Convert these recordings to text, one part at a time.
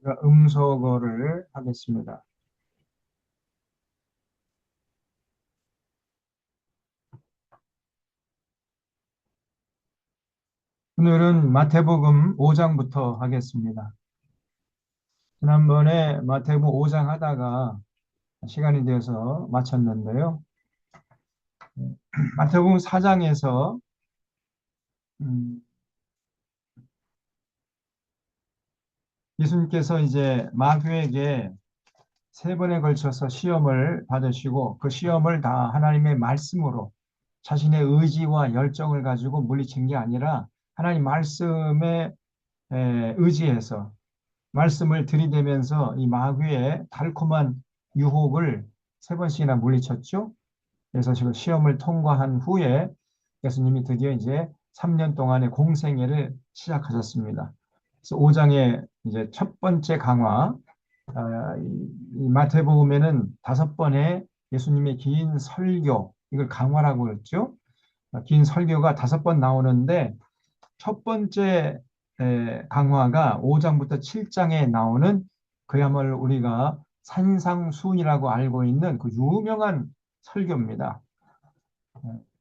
제가 음소거를 하겠습니다. 오늘은 마태복음 5장부터 하겠습니다. 지난번에 마태복음 5장 하다가 시간이 되어서 마쳤는데요. 마태복음 4장에서 예수님께서 이제 마귀에게 세 번에 걸쳐서 시험을 받으시고 그 시험을 다 하나님의 말씀으로 자신의 의지와 열정을 가지고 물리친 게 아니라 하나님 말씀에 의지해서 말씀을 들이대면서 이 마귀의 달콤한 유혹을 세 번씩이나 물리쳤죠. 그래서 지금 시험을 통과한 후에 예수님이 드디어 이제 3년 동안의 공생애를 시작하셨습니다. 그래서 5장의 이제 첫 번째 강화, 이 마태복음에는 5번의 예수님의 긴 설교, 이걸 강화라고 그랬죠. 긴 설교가 5번 나오는데 첫 번째 강화가 5장부터 7장에 나오는 그야말로 우리가 산상수훈이라고 알고 있는 그 유명한 설교입니다.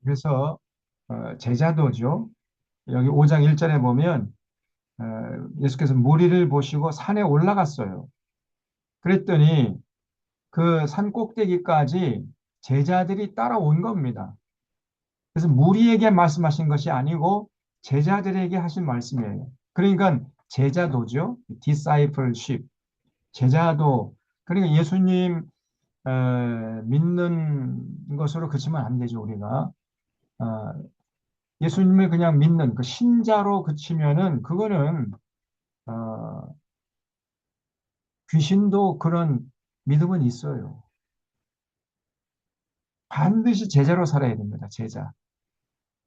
그래서 제자도죠. 여기 5장 1절에 보면 어, 예수께서 무리를 보시고 산에 올라갔어요. 그랬더니 그 산 꼭대기까지 제자들이 따라온 겁니다. 그래서 무리에게 말씀하신 것이 아니고 제자들에게 하신 말씀이에요. 그러니까 제자도죠. discipleship. 제자도. 그러니까 예수님 믿는 것으로 그치면 안 되죠, 우리가. 어, 예수님을 그냥 믿는 그 신자로 그치면은 그거는 어, 귀신도 그런 믿음은 있어요. 반드시 제자로 살아야 됩니다. 제자.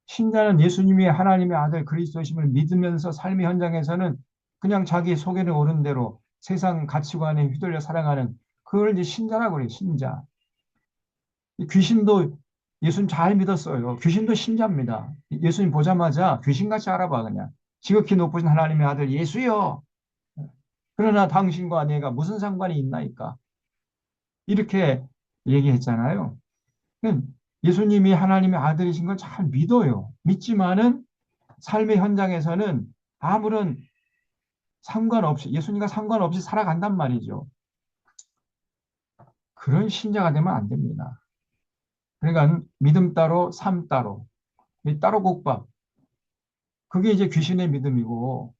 신자는 예수님이 하나님의 아들 그리스도심을 믿으면서 삶의 현장에서는 그냥 자기 속에는 오른 대로 세상 가치관에 휘둘려 살아가는 그걸 이제 신자라고 그래요. 신자. 귀신도 예수님 잘 믿었어요. 귀신도 신자입니다. 예수님 보자마자 귀신같이 알아봐 그냥. 지극히 높으신 하나님의 아들 예수여. 그러나 당신과 내가 무슨 상관이 있나이까. 이렇게 얘기했잖아요. 예수님이 하나님의 아들이신 걸 잘 믿어요. 믿지만은 삶의 현장에서는 아무런 상관없이 예수님과 상관없이 살아간단 말이죠. 그런 신자가 되면 안 됩니다. 그러니까 믿음 따로 삶 따로 따로 국밥 그게 이제 귀신의 믿음이고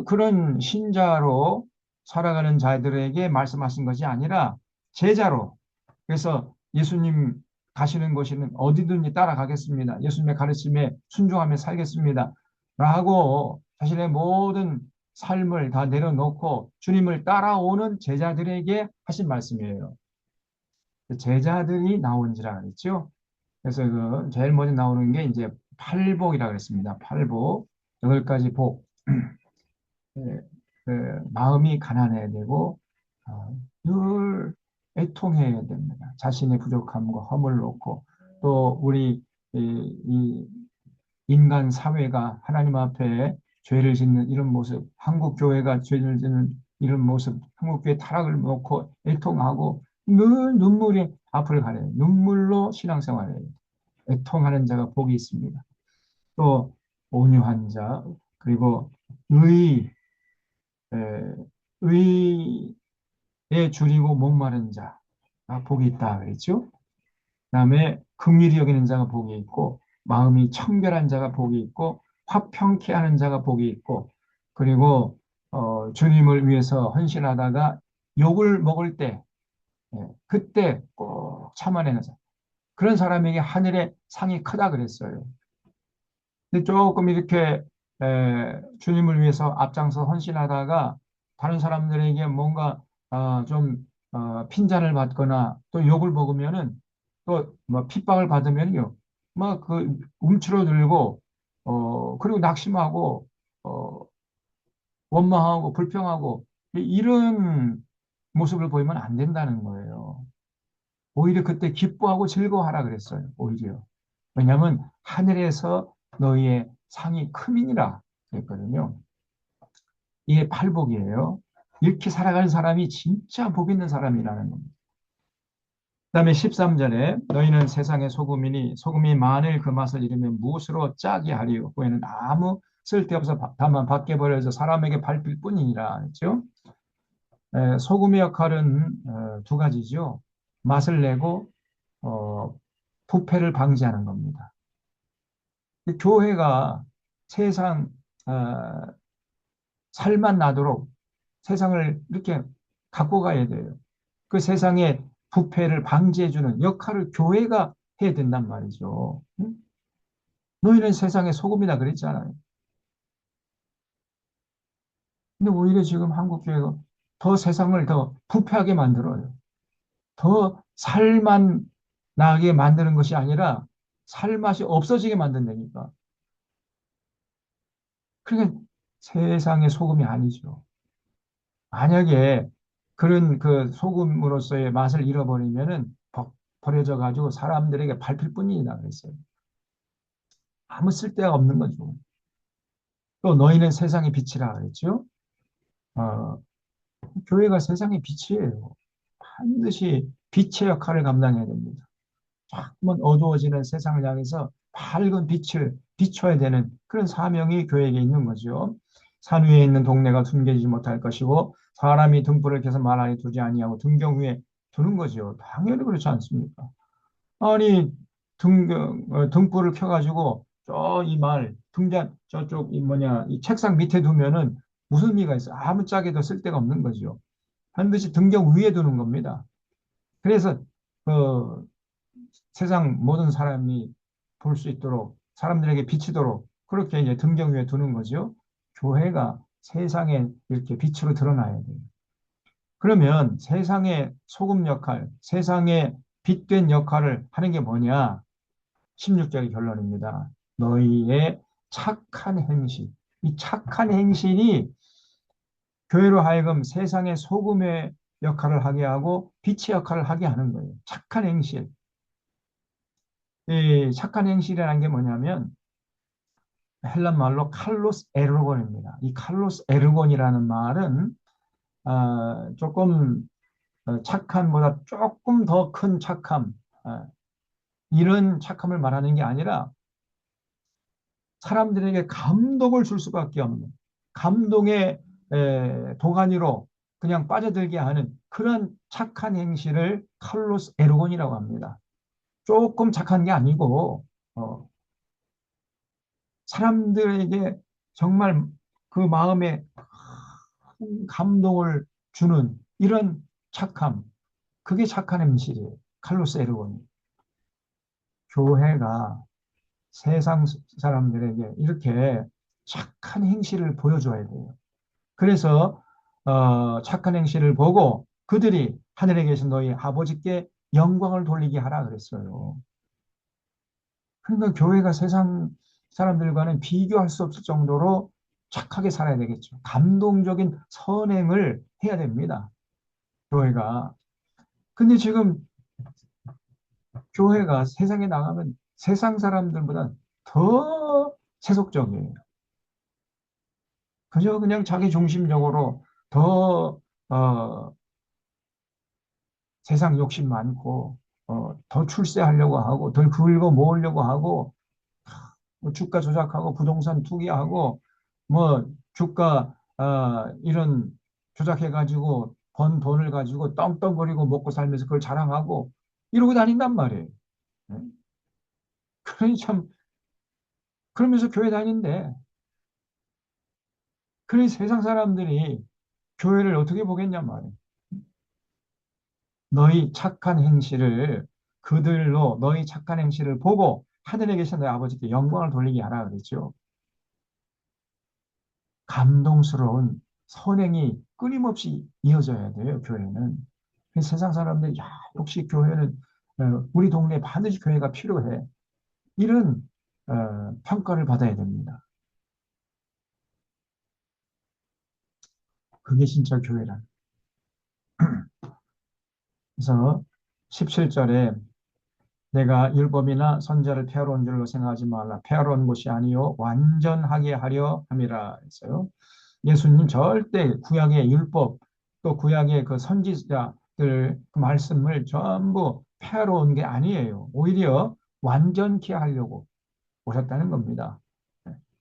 그런 신자로 살아가는 자들에게 말씀하신 것이 아니라 제자로 그래서 예수님 가시는 곳에는 어디든지 따라가겠습니다. 예수님의 가르침에 순종하며 살겠습니다. 라고 자신의 모든 삶을 다 내려놓고 주님을 따라오는 제자들에게 하신 말씀이에요. 제자들이 나온지라 그랬죠. 그래서 그 제일 먼저 나오는 게 이제 팔복이라고 그랬습니다. 팔복. 8가지 복. 예, 마음이 가난해야 되고 늘 애통해야 됩니다. 자신의 부족함과 허물 놓고 또 우리 이 인간 사회가 하나님 앞에 죄를 짓는 이런 모습, 한국 교회가 죄를 짓는 이런 모습, 한국 교회 타락을 놓고 애통하고 늘 눈물이 앞을 가려요. 눈물로 신앙생활을 해요. 애통하는 자가 복이 있습니다. 또 온유한 자, 그리고 의, 에, 의에 줄이고 목마른 자, 복이 있다 그랬죠. 그다음에 긍휼히 여기는 자가 복이 있고 마음이 청결한 자가 복이 있고 화평케 하는 자가 복이 있고 그리고 주님을 위해서 헌신하다가 욕을 먹을 때 그때 꼭 참아내는 자 그런 사람에게 하늘의 상이 크다 그랬어요. 근데 조금 이렇게 주님을 위해서 앞장서 헌신하다가 다른 사람들에게 뭔가 좀 핀잔을 받거나 또 욕을 먹으면은 또 뭐 핍박을 받으면요 막 그 움츠러들고 그리고 낙심하고 어, 원망하고 불평하고 이런 모습을 보이면 안 된다는 거예요. 오히려 그때 기뻐하고 즐거워하라 그랬어요. 오히려. 왜냐하면 하늘에서 너희의 상이 크민이라 그랬거든요. 이게 팔복이에요. 이렇게 살아가는 사람이 진짜 복 있는 사람이라는 겁니다. 그다음에 13절에 너희는 세상의 소금이니 소금이 만일 그 맛을 잃으면 무엇으로 짜게 하리요 후에는 아무 쓸데없어 다만 밖에 버려져 사람에게 밟힐 뿐이니라 했죠. 소금의 역할은 두 가지죠. 맛을 내고 어, 부패를 방지하는 겁니다. 교회가 세상 살만 나도록 세상을 이렇게 갖고 가야 돼요. 그 세상의 부패를 방지해주는 역할을 교회가 해야 된단 말이죠. 응? 너희는 세상의 소금이다 그랬잖아요. 근데 오히려 지금 한국 교회가 더 세상을 더 부패하게 만들어요. 더 살만 나게 만드는 것이 아니라 살맛이 없어지게 만든다니까. 그러니까 세상의 소금이 아니죠. 만약에 그런 그 소금으로서의 맛을 잃어버리면은 버려져 가지고 사람들에게 밟힐 뿐이다 그랬어요. 아무 쓸데가 없는 거죠. 또 너희는 세상의 빛이라 그랬죠. 어, 교회가 세상의 빛이에요. 반드시 빛의 역할을 감당해야 됩니다. 자꾸만 어두워지는 세상을 향해서 밝은 빛을 비춰야 되는 그런 사명이 교회에게 있는 거죠. 산 위에 있는 동네가 숨겨지지 못할 것이고 사람이 등불을 켜서 말 안에 두지 아니하고 등경 위에 두는 거죠. 당연히 그렇지 않습니까? 아니 등불을 켜가지고 저 이 말 등잔 저쪽 이 뭐냐 이 책상 밑에 두면은 무슨 의미가 있어? 아무짝에도 쓸데가 없는 거죠. 반드시 등경 위에 두는 겁니다. 그래서 그 세상 모든 사람이 볼 수 있도록 사람들에게 비치도록 그렇게 이제 등경 위에 두는 거죠. 교회가 세상에 이렇게 빛으로 드러나야 돼요. 그러면 세상의 소금 역할, 세상의 빛된 역할을 하는 게 뭐냐? 16절의 결론입니다. 너희의 착한 행실. 이 착한 행실이 교회로 하여금 세상의 소금의 역할을 하게 하고 빛의 역할을 하게 하는 거예요. 착한 행실. 이 착한 행실이라는 게 뭐냐면 헬란 말로 칼로스 에르곤입니다. 이 칼로스 에르곤이라는 말은 조금 착함보다 조금 더 큰 착함, 이런 착함을 말하는 게 아니라 사람들에게 감동을 줄 수밖에 없는 감동의 도가니로 그냥 빠져들게 하는 그런 착한 행실을 칼로스 에르곤이라고 합니다. 조금 착한 게 아니고 어, 사람들에게 정말 그 마음에 큰 감동을 주는 이런 착함, 그게 착한 행실이에요. 칼로스 에르곤이. 교회가 세상 사람들에게 이렇게 착한 행실을 보여줘야 돼요. 그래서 착한 행실을 보고 그들이 하늘에 계신 너희 아버지께 영광을 돌리게 하라 그랬어요. 그러니까 교회가 세상 사람들과는 비교할 수 없을 정도로 착하게 살아야 되겠죠. 감동적인 선행을 해야 됩니다. 교회가. 근데 지금 교회가 세상에 나가면 세상 사람들보다 더 세속적이에요. 그저 그냥 자기 중심적으로 더 세상 욕심 많고 더 출세하려고 하고 덜 긁어 모으려고 하고 뭐 주가 조작하고 부동산 투기하고 뭐 주가 이런 조작해가지고 번 돈을 가지고 떵떵거리고 먹고 살면서 그걸 자랑하고 이러고 다닌단 말이에요. 네? 그러니 참 그러면서 교회 다니는데 그러니 세상 사람들이 교회를 어떻게 보겠냔 말이에요. 너희 착한 행실을 그들로 너희 착한 행실을 보고 하늘에 계신 너희 아버지께 영광을 돌리게 하라 그랬죠. 감동스러운 선행이 끊임없이 이어져야 돼요, 교회는. 세상 사람들이, 야, 역시 교회는, 우리 동네에 반드시 교회가 필요해. 이런, 평가를 받아야 됩니다. 그게 진짜 교회란. 그래서 17절에 내가 율법이나 선자를 폐하러 온 줄로 생각하지 말라. 폐하러 온 것이 아니요 완전하게 하려 함이라 했어요. 예수님 절대 구약의 율법, 또 구약의 그 선지자들 그 말씀을 전부 폐하러 온 게 아니에요. 오히려 완전케 하려고 오셨다는 겁니다.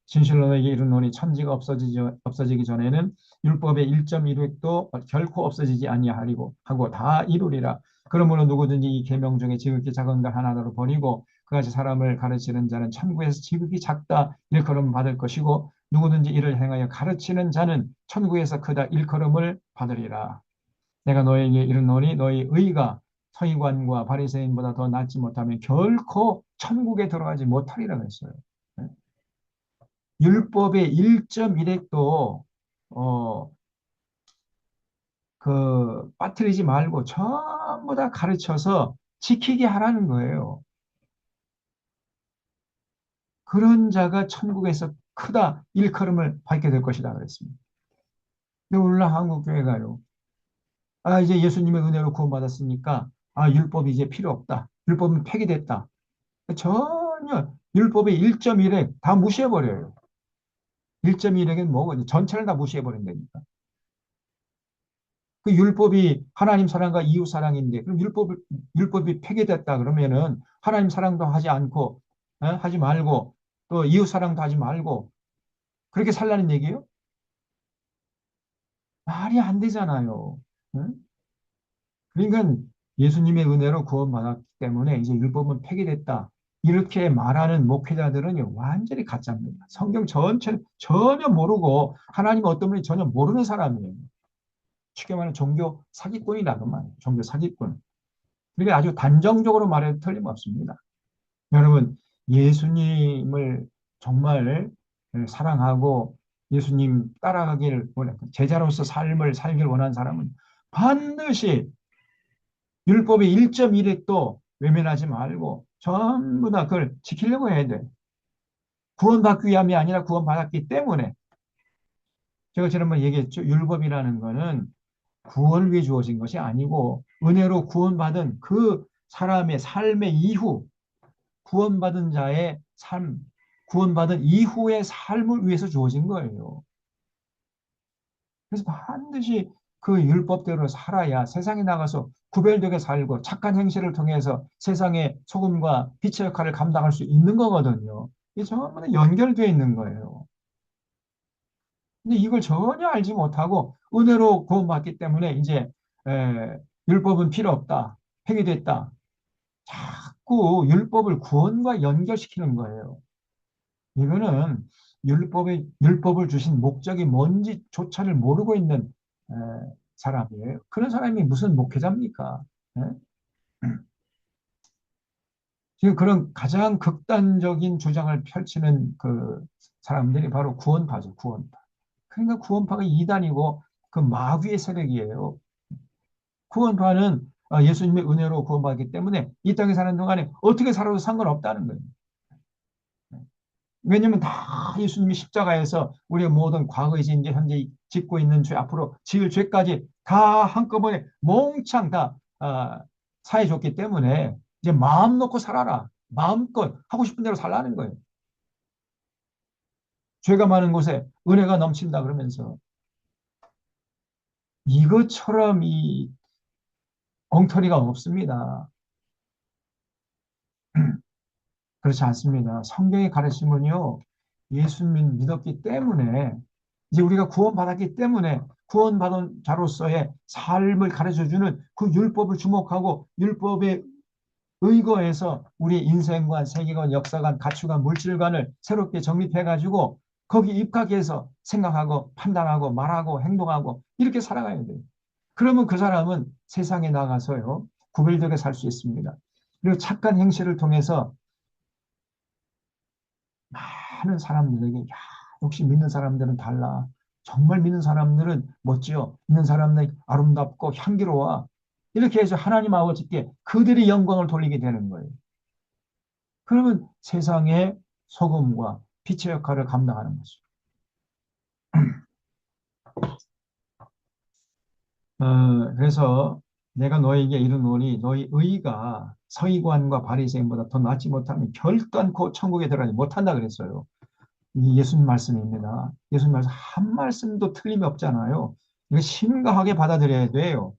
진실로 너에게 이르노니 천지가 없어지기 전에는 율법의 1.1획도 결코 없어지지 아니하리고 하고 다 이루리라. 그러므로 누구든지 이 계명 중에 지극히 작은 것 하나로 버리고 그같이 사람을 가르치는 자는 천국에서 지극히 작다 일컬음 받을 것이고 누구든지 이를 행하여 가르치는 자는 천국에서 크다 일컬음을 받으리라. 내가 너에게 이르노니 너희 의가 서기관과 바리새인보다 더 낫지 못하면 결코 천국에 들어가지 못하리라 했어요. 율법의 1.1획도 빠뜨리지 말고 전부 다 가르쳐서 지키게 하라는 거예요. 그런 자가 천국에서 크다 일컬음을 받게 될 것이다 그랬습니다. 근데 오늘날 한국 교회가요. 이제 예수님의 은혜로 구원받았으니까 율법이 이제 필요 없다. 율법은 폐기됐다. 전혀 율법의 1.1획 다 무시해버려요. 1.1획은 뭐고 전체를 다 무시해버린다니까. 그 율법이 하나님 사랑과 이웃 사랑인데 그럼 율법이 폐기됐다 그러면은 하나님 사랑도 하지 않고 하지 말고 또 이웃 사랑도 하지 말고 그렇게 살라는 얘기예요? 말이 안 되잖아요. 응? 그러니까 예수님의 은혜로 구원받았기 때문에 이제 율법은 폐기됐다. 이렇게 말하는 목회자들은 완전히 가짜입니다. 성경 전체를 전혀 모르고 하나님 어떤 분이 전혀 모르는 사람이에요. 쉽게 말하면 종교 사기꾼이라는 말이에요. 종교 사기꾼. 그게 아주 단정적으로 말해도 틀림없습니다. 여러분, 예수님을 정말 사랑하고 예수님 따라가기를 제자로서 삶을 살길 원하는 사람은 반드시 율법의 1.1획도 외면하지 말고 전부 다 그걸 지키려고 해야 돼. 구원받기 위함이 아니라 구원받았기 때문에 제가 지난번에 얘기했죠. 율법이라는 거는 구원을 위해 주어진 것이 아니고 은혜로 구원받은 그 사람의 삶의 이후 구원받은 자의 삶, 구원받은 이후의 삶을 위해서 주어진 거예요. 그래서 반드시 그 율법대로 살아야 세상에 나가서 구별되게 살고 착한 행실을 통해서 세상의 소금과 빛의 역할을 감당할 수 있는 거거든요. 이게 전부 다 연결되어 있는 거예요. 근데 이걸 전혀 알지 못하고 은혜로 구원받기 때문에 이제 율법은 필요 없다. 폐기됐다. 자꾸 율법을 구원과 연결시키는 거예요. 이거는 율법을 주신 목적이 뭔지조차를 모르고 있는 에, 사람이에요. 그런 사람이 무슨 목회자입니까? 에? 지금 그런 가장 극단적인 주장을 펼치는 그 사람들이 바로 구원파죠, 구원파. 그러니까 구원파가 이단이고 그 마귀의 세력이에요. 구원파는 예수님의 은혜로 구원받기 때문에 이 땅에 사는 동안에 어떻게 살아도 상관없다는 거예요. 왜냐면 다 예수님이 십자가에서 우리의 모든 과거의 죄, 이제 현재 짓고 있는 죄, 앞으로 지을 죄까지 다 한꺼번에 몽창 다 사해 줬기 때문에 이제 마음 놓고 살아라. 마음껏 하고 싶은 대로 살라는 거예요. 죄가 많은 곳에 은혜가 넘친다 그러면서 이것처럼 이 엉터리가 없습니다. 그렇지 않습니다. 성경의 가르침은요, 예수님 믿었기 때문에, 이제 우리가 구원받았기 때문에, 구원받은 자로서의 삶을 가르쳐주는 그 율법을 주목하고, 율법에 의거해서 우리 인생관, 세계관, 역사관, 가치관, 물질관을 새롭게 정립해가지고, 거기 입각해서 생각하고, 판단하고, 말하고, 행동하고, 이렇게 살아가야 돼요. 그러면 그 사람은 세상에 나가서요, 구별되게 살 수 있습니다. 그리고 착한 행실을 통해서 많은 사람들에게 야, 역시 믿는 사람들은 달라. 정말 믿는 사람들은 멋지요. 믿는 사람들은 아름답고 향기로워. 이렇게 해서 하나님 아버지께 그들의 영광을 돌리게 되는 거예요. 그러면 세상의 소금과 빛의 역할을 감당하는 거죠. 그래서 내가 너에게 이르노니 너희 의가 서기관과 바리새인보다 더 낫지 못하면 결단코 천국에 들어가지 못한다 그랬어요. 이 예수님 말씀입니다. 예수님 말씀 한 말씀도 틀림이 없잖아요. 이거 심각하게 받아들여야 돼요.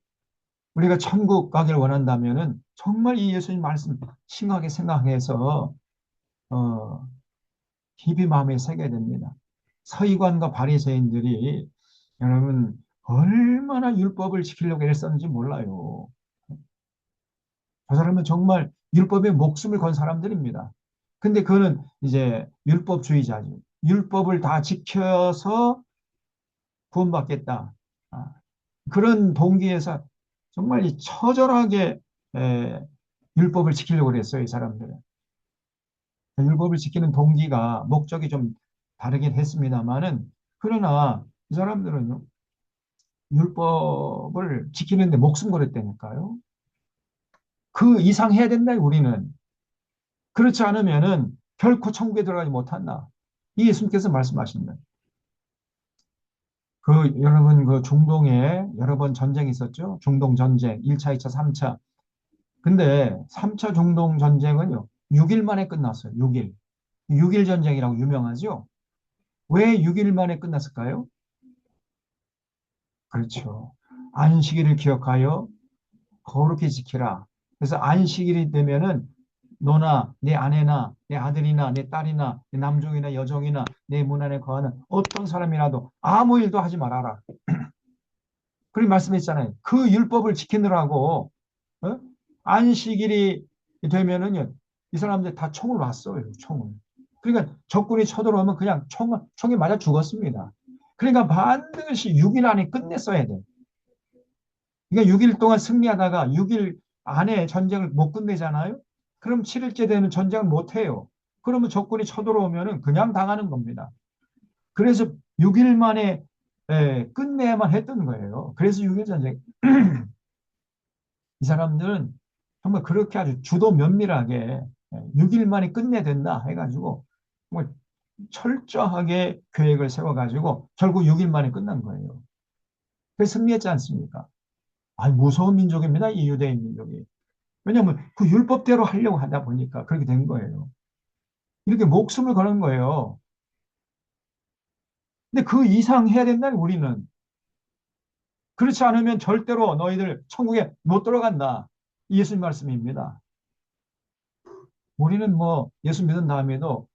우리가 천국 가기를 원한다면은 정말 이 예수님 말씀 심각하게 생각해서 어, 깊이 마음에 새겨야 됩니다. 서기관과 바리새인들이 여러분 얼마나 율법을 지키려고 애썼는지 몰라요. 저 사람은 정말 율법에 목숨을 건 사람들입니다. 근데 그거는 이제 율법주의자죠. 율법을 다 지켜서 구원받겠다. 아, 그런 동기에서 정말 이 처절하게 율법을 지키려고 그랬어요, 이 사람들은. 율법을 지키는 동기가 목적이 좀 다르긴 했습니다만은 그러나 이 사람들은 율법을 지키는데 목숨 걸었다니까요. 그 이상 해야 된다, 우리는. 그렇지 않으면은 결코 천국에 들어가지 못한다. 이 예수님께서 말씀하신 거예요. 그 여러분 그 중동에 여러 번 전쟁이 있었죠. 중동 전쟁 1차, 2차, 3차. 근데 3차 중동 전쟁은요. 6일 만에 끝났어요. 6일. 6일 전쟁이라고 유명하죠. 왜 6일 만에 끝났을까요? 그렇죠. 안식일을 기억하여 거룩히 지키라. 그래서 안식일이 되면은 너나 내 아내나 내 아들이나 내 딸이나 내 남종이나 여종이나 내 문 안에 거하는 어떤 사람이라도 아무 일도 하지 말아라. 그렇게 말씀했잖아요. 그 율법을 지키느라고 어? 안식일이 되면은요 이 사람들 다 총을 놨어요. 총을. 그러니까 적군이 쳐들어오면 그냥 총에 맞아 죽었습니다. 그러니까 반드시 6일 안에 끝냈어야 돼. 그러니까 6일 동안 승리하다가 6일 안에 전쟁을 못 끝내잖아요. 그럼 7일째 되는 전쟁을 못 해요. 그러면 적군이 쳐들어오면 그냥 당하는 겁니다. 그래서 6일 만에 끝내야만 했던 거예요. 그래서 6일 전쟁. 이 사람들은 정말 그렇게 아주 주도 면밀하게 6일 만에 끝내야 된다 해가지고 정말 철저하게 계획을 세워가지고 결국 6일 만에 끝난 거예요. 그래서 승리했지 않습니까? 아, 무서운 민족입니다. 이 유대인 민족이. 왜냐하면 그 율법대로 하려고 하다 보니까 그렇게 된 거예요. 이렇게 목숨을 거는 거예요. 근데 그 이상 해야 된다는 우리는. 그렇지 않으면 절대로 너희들 천국에 못 들어간다. 예수님 말씀입니다. 우리는 뭐 예수 믿은 다음에도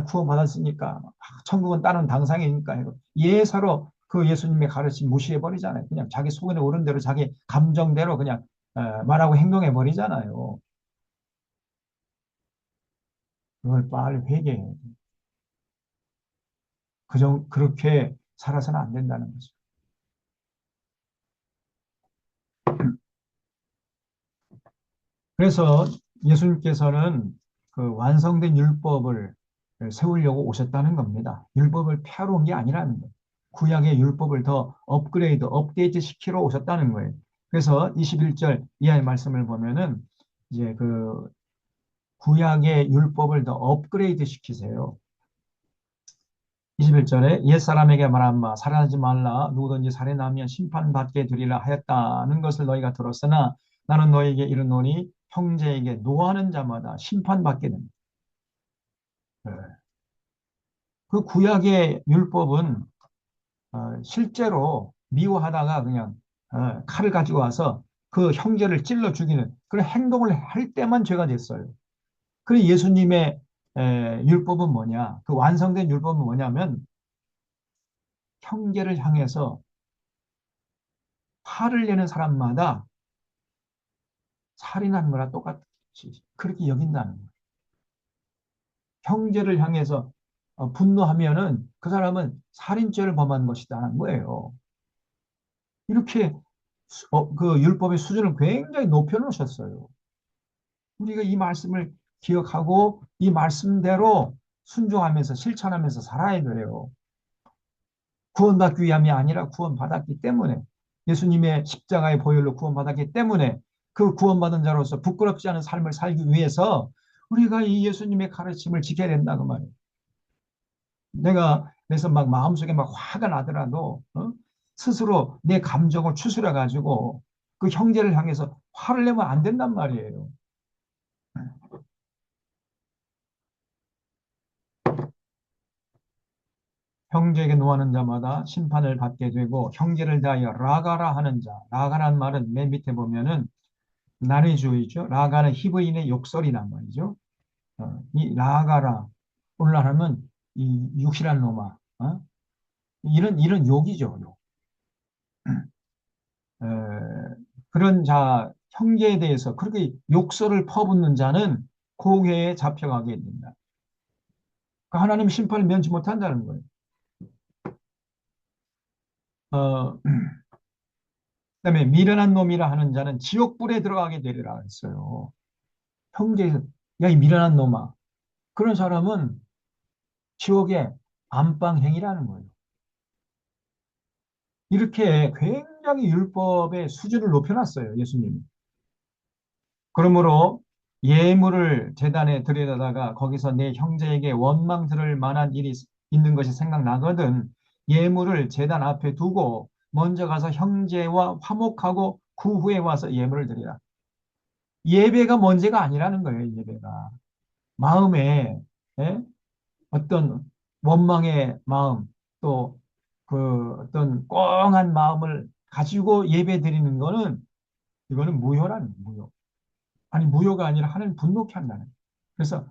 구원받았으니까 천국은 다른 당상이니까 예사로 그 예수님의 가르침 무시해 버리잖아요. 그냥 자기 속에 오른 대로 자기 감정대로 그냥 말하고 행동해 버리잖아요. 그걸 빨리 회개해야 돼. 그렇게 살아서는 안 된다는 거죠. 그래서 예수님께서는 그 완성된 율법을 세우려고 오셨다는 겁니다. 율법을 펴러 온 게 아니라는 거예요. 구약의 율법을 더 업데이트 시키러 오셨다는 거예요. 그래서 21절 이하의 말씀을 보면은 이제 그 구약의 율법을 더 업그레이드 시키세요. 21절에 옛사람에게 말한 바 살인하지 말라 누구든지 살인하면 심판받게 되리라 하였다는 것을 너희가 들었으나 나는 너희에게 이르노니 형제에게 노하는 자마다 심판받게 됩니다. 네. 그 구약의 율법은 실제로 미워하다가 그냥 칼을 가지고 와서 그 형제를 찔러 죽이는 그런 행동을 할 때만 죄가 됐어요. 그리고 예수님의 율법은 뭐냐? 그 완성된 율법은 뭐냐면 형제를 향해서 화를 내는 사람마다 살인하는 거랑 똑같이 그렇게 여긴다는 거예요. 형제를 향해서 분노하면은 그 사람은 살인죄를 범한 것이다는 거예요. 이렇게 그 율법의 수준을 굉장히 높여놓으셨어요. 우리가 이 말씀을 기억하고 이 말씀대로 순종하면서 실천하면서 살아야 돼요. 구원받기 위함이 아니라 구원받았기 때문에 예수님의 십자가의 보혈로 구원받았기 때문에 그 구원받은 자로서 부끄럽지 않은 삶을 살기 위해서 우리가 이 예수님의 가르침을 지켜야 된다 그 말이에요. 내가 그래서 막 마음속에 막 화가 나더라도 스스로 내 감정을 추스려 가지고 그 형제를 향해서 화를 내면 안 된단 말이에요. 형제에게 노하는 자마다 심판을 받게 되고 형제를 대하여 라가라 하는 자. 라가라는 말은 맨 밑에 보면은 난의주의죠. 라가는 히브리인의 욕설이란 말이죠. 이 라가라 오늘날 하면 이 육실한 놈아. 이런 욕이죠. 욕. 에, 그런 자 형제에 대해서 그렇게 욕설을 퍼붓는 자는 공회에 잡혀가게 된다. 그 하나님 심판을 면치 못한다는 거예요. 어, 그다음에 미련한 놈이라 하는 자는 지옥불에 들어가게 되리라 했어요. 형제에서 야, 이 미련한 놈아. 그런 사람은 지옥의 안방행이라는 거예요. 이렇게 굉장히 율법의 수준을 높여놨어요, 예수님이. 그러므로 예물을 제단에 들여다가 거기서 내 형제에게 원망 들을 만한 일이 있는 것이 생각나거든 예물을 제단 앞에 두고 먼저 가서 형제와 화목하고 그 후에 와서 예물을 드리라. 예배가 문제가 아니라는 거예요, 예배가. 마음에 예? 어떤 원망의 마음 또 그 어떤 꽁한 마음을 가지고 예배 드리는 거는 이거는 무효라는 거예요, 무효. 아니 무효가 아니라 하나님 분노케 한다는 거예요. 그래서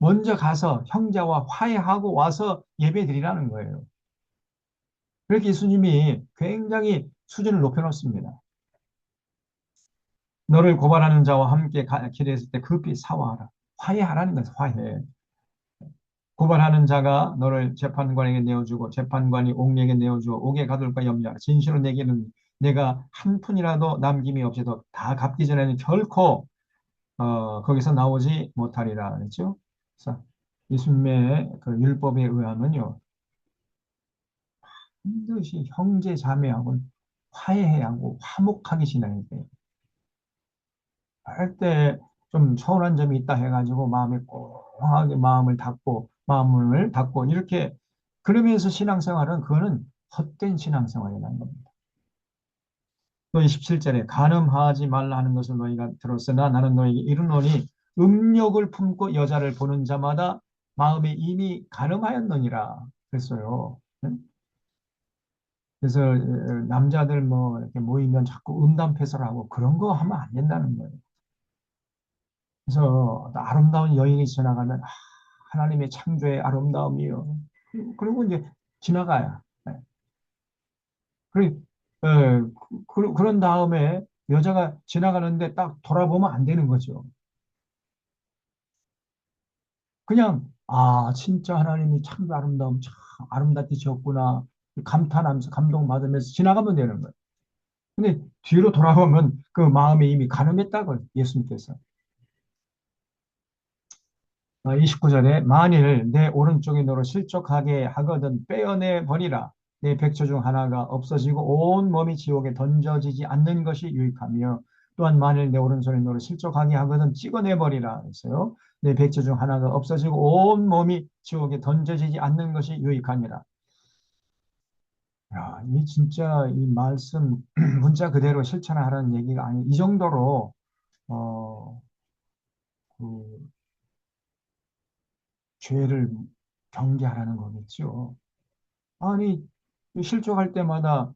먼저 가서 형제와 화해하고 와서 예배 드리라는 거예요. 그렇게 예수님이 굉장히 수준을 높여놓습니다. 너를 고발하는 자와 함께 길에 있을 때 급히 사과하라. 화해하라는 거예요. 화해. 고발하는 자가 너를 재판관에게 내어주고 재판관이 옥에게 내어주어 옥에 가둘까 염려하라. 진실로 내게는 내가 한 푼이라도 남김이 없이도 다 갚기 전에는 결코 거기서 나오지 못하리라 그랬죠. 그래서 예수님의 그 율법에 의하면요, 반드시 형제 자매하고 화해해야 하고 화목하게 지내야 돼요. 할 때 좀 서운한 점이 있다 해가지고 마음에 꽁하게 마음을 닫고 이렇게 그러면서 신앙생활은 그거는 헛된 신앙생활이라는 겁니다. 또 27절에 간음하지 말라 하는 것을 너희가 들었으나 나는 너희에게 이르노니 음욕을 품고 여자를 보는 자마다 마음에 이미 간음하였느니라 그랬어요. 그래서 남자들 뭐 이렇게 모이면 자꾸 음담패설하고 그런 거 하면 안 된다는 거예요. 그래서 아름다운 여인이 지나가면 하나님의 창조의 아름다움이요. 그리고 이제 지나가야. 네. 그리고 그런 다음에 여자가 지나가는데 딱 돌아보면 안 되는 거죠. 그냥 진짜 하나님이 참 아름다움 참 아름답게 지었구나 감탄하면서 감동받으면서 지나가면 되는 거예요. 근데 뒤로 돌아보면 그 마음에 이미 가늠했다고 예수님께서 29절에 만일 내 오른쪽이 너로 실족하게 하거든 빼어내 버리라. 내 백처 중 하나가 없어지고 온 몸이 지옥에 던져지지 않는 것이 유익하며 또한 만일 내 오른손이 너로 실족하게 하거든 찍어내 버리라 했어요. 내 백처 중 하나가 없어지고 온 몸이 지옥에 던져지지 않는 것이 유익하니라. 야, 이 진짜 이 말씀 문자 그대로 실천하라는 얘기가 아니 이 정도로 어, 그 죄를 경계하라는 거겠죠. 아니, 실족할 때마다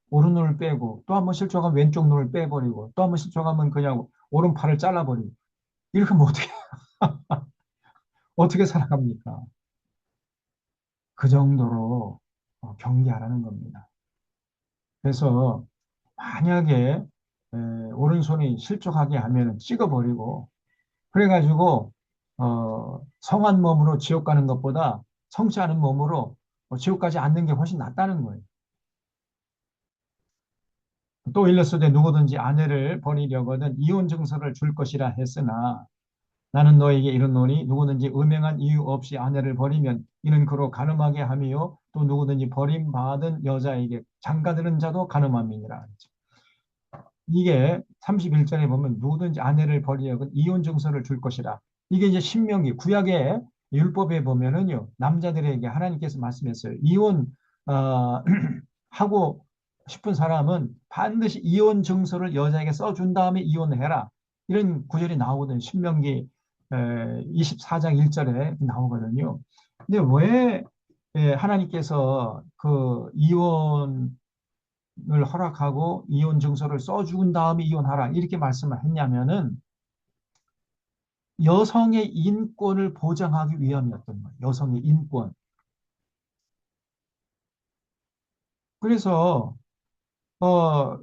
오른눈을 빼고 또 한 번 실족하면 왼쪽 눈을 빼버리고 또 한 번 실족하면 그냥 오른팔을 잘라버리고 이렇게 하면 어떻게 살아갑니까? 그 정도로 경계하라는 겁니다. 그래서 만약에 오른손이 실족하게 하면 찍어버리고 그래가지고 성한 몸으로 지옥 가는 것보다 성치 않은 몸으로 지옥 가지 않는 게 훨씬 낫다는 거예요. 또 일렀으되 누구든지 아내를 버리려거든 이혼 증서를 줄 것이라 했으나 나는 너에게 이르노니 누구든지 음행한 이유 없이 아내를 버리면 이는 그로 간음하게 함이요 또 누구든지 버림받은 여자에게 장가드는 자도 간음함이니라. 이게 31절에 보면 누구든지 아내를 버리려거든 이혼 증서를 줄 것이라. 이게 이제 신명기 구약의 율법에 보면은요 남자들에게 하나님께서 말씀했어요. 이혼 하고 싶은 사람은 반드시 이혼 증서를 여자에게 써준 다음에 이혼을 해라. 이런 구절이 나오거든요. 신명기 24장 1절에 나오거든요. 근데 왜 예, 하나님께서 그 이혼을 허락하고 이혼 증서를 써준 다음에 이혼하라 이렇게 말씀을 했냐면은 여성의 인권을 보장하기 위함이었던 거예요. 여성의 인권. 그래서 어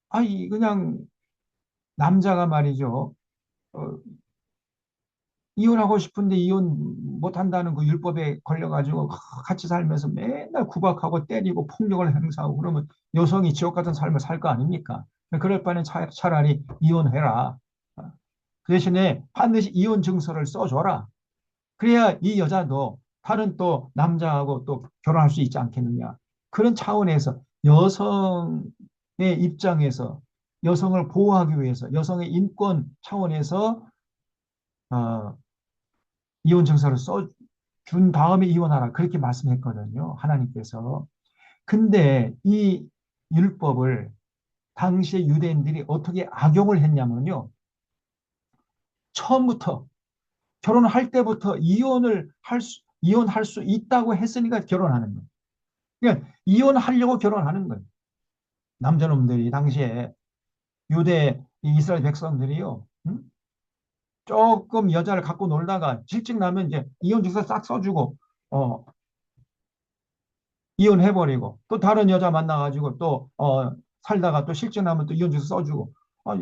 아이 그냥 남자가 말이죠. 어, 이혼하고 싶은데 이혼 못한다는 그 율법에 걸려가지고 같이 살면서 맨날 구박하고 때리고 폭력을 행사하고 그러면 여성이 지옥 같은 삶을 살 거 아닙니까? 그럴 바에는 차라리 이혼해라. 그 대신에 반드시 이혼 증서를 써줘라. 그래야 이 여자도 다른 또 남자하고 또 결혼할 수 있지 않겠느냐. 그런 차원에서 여성의 입장에서 여성을 보호하기 위해서 여성의 인권 차원에서 어, 이혼 증서를 써준 다음에 이혼하라. 그렇게 말씀했거든요. 하나님께서. 근데 이 율법을 당시에 유대인들이 어떻게 악용을 했냐면요. 처음부터 결혼할 때부터 이혼할 수 있다고 했으니까 결혼하는 거예요. 그러니까 이혼하려고 결혼하는 거예요. 남자놈들이 당시에 유대 이스라엘 백성들이요. 조금 여자를 갖고 놀다가 실직 나면 이제 이혼 증서 싹 써주고 어, 이혼해버리고 또 다른 여자 만나가지고 또 살다가 또 실직 나면 또 이혼 증서 써주고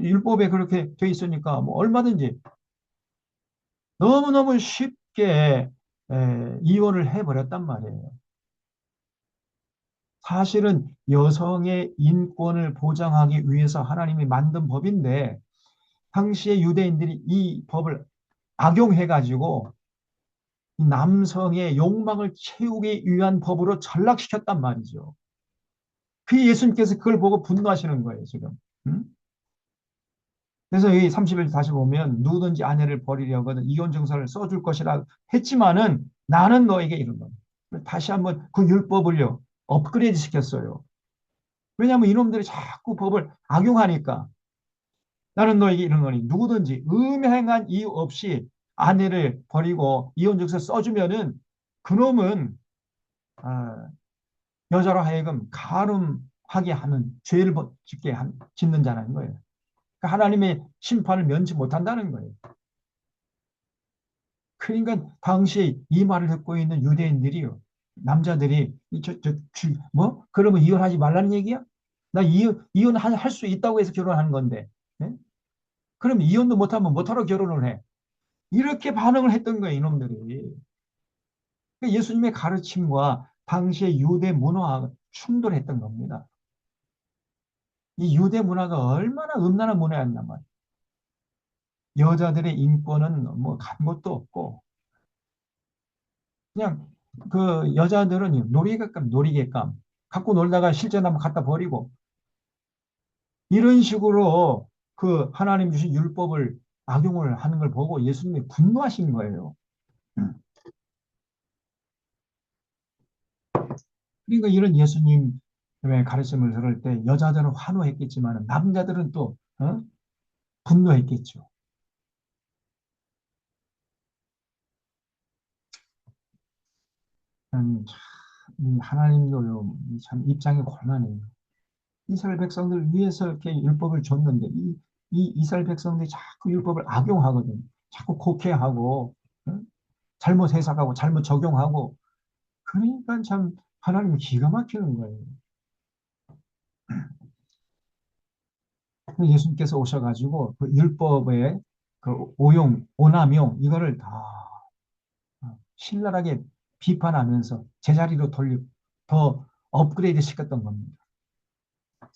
율법에 그렇게 돼 있으니까 뭐 얼마든지 너무너무 쉽게 이혼을 해버렸단 말이에요. 사실은 여성의 인권을 보장하기 위해서 하나님이 만든 법인데 당시에 유대인들이 이 법을 악용해가지고 남성의 욕망을 채우기 위한 법으로 전락시켰단 말이죠. 그 예수님께서 그걸 보고 분노하시는 거예요, 지금. 음? 그래서 이 30일 다시 보면 누구든지 아내를 버리려거든 이혼 증서를 써줄 것이라 했지만은 나는 너에게 이런 거. 다시 한번 그 율법을요 업그레이드 시켰어요. 왜냐하면 이놈들이 자꾸 법을 악용하니까 나는 너에게 이르노니 누구든지 음행한 이유 없이 아내를 버리고 이혼 증서 써주면은 그놈은 아, 여자로 하여금 가늠하게 하는 죄를 짓는 자라는 거예요. 그러니까 하나님의 심판을 면치 못한다는 거예요. 그러니까 당시에 이 말을 듣고 있는 유대인들이요. 남자들이 뭐 그러면 이혼하지 말라는 얘기야? 나 이혼할 수 있다고 해서 결혼하는 건데. 예? 그럼 이혼도 못하면 못하러 결혼을 해. 이렇게 반응을 했던 거예요, 이놈들이. 그러니까 예수님의 가르침과 당시의 유대 문화가 충돌했던 겁니다. 이 유대 문화가 얼마나 음란한 문화였단 말이에요. 여자들의 인권은 뭐 간 것도 없고, 그냥 그 여자들은 놀이개감 갖고 놀다가 실제 나면 갖다 버리고, 이런 식으로 그 하나님 주신 율법을 악용을 하는 걸 보고 예수님이 분노하신 거예요. 그러니까 이런 예수님의 가르침을 들을 때 여자들은 환호했겠지만 남자들은 또 분노했겠죠. 참, 하나님도 참 입장이 곤란해요. 이스라엘 백성들 위해서 이렇게 율법을 줬는데 이 이스라엘 백성들이 자꾸 율법을 악용하거든. 자꾸 곡해하고 잘못 해석하고 잘못 적용하고 그러니까 참 하나님이 기가 막히는 거예요. 예수님께서 오셔가지고 그 율법의 그 오남용 이거를 다 신랄하게 비판하면서 제자리로 더 업그레이드 시켰던 겁니다.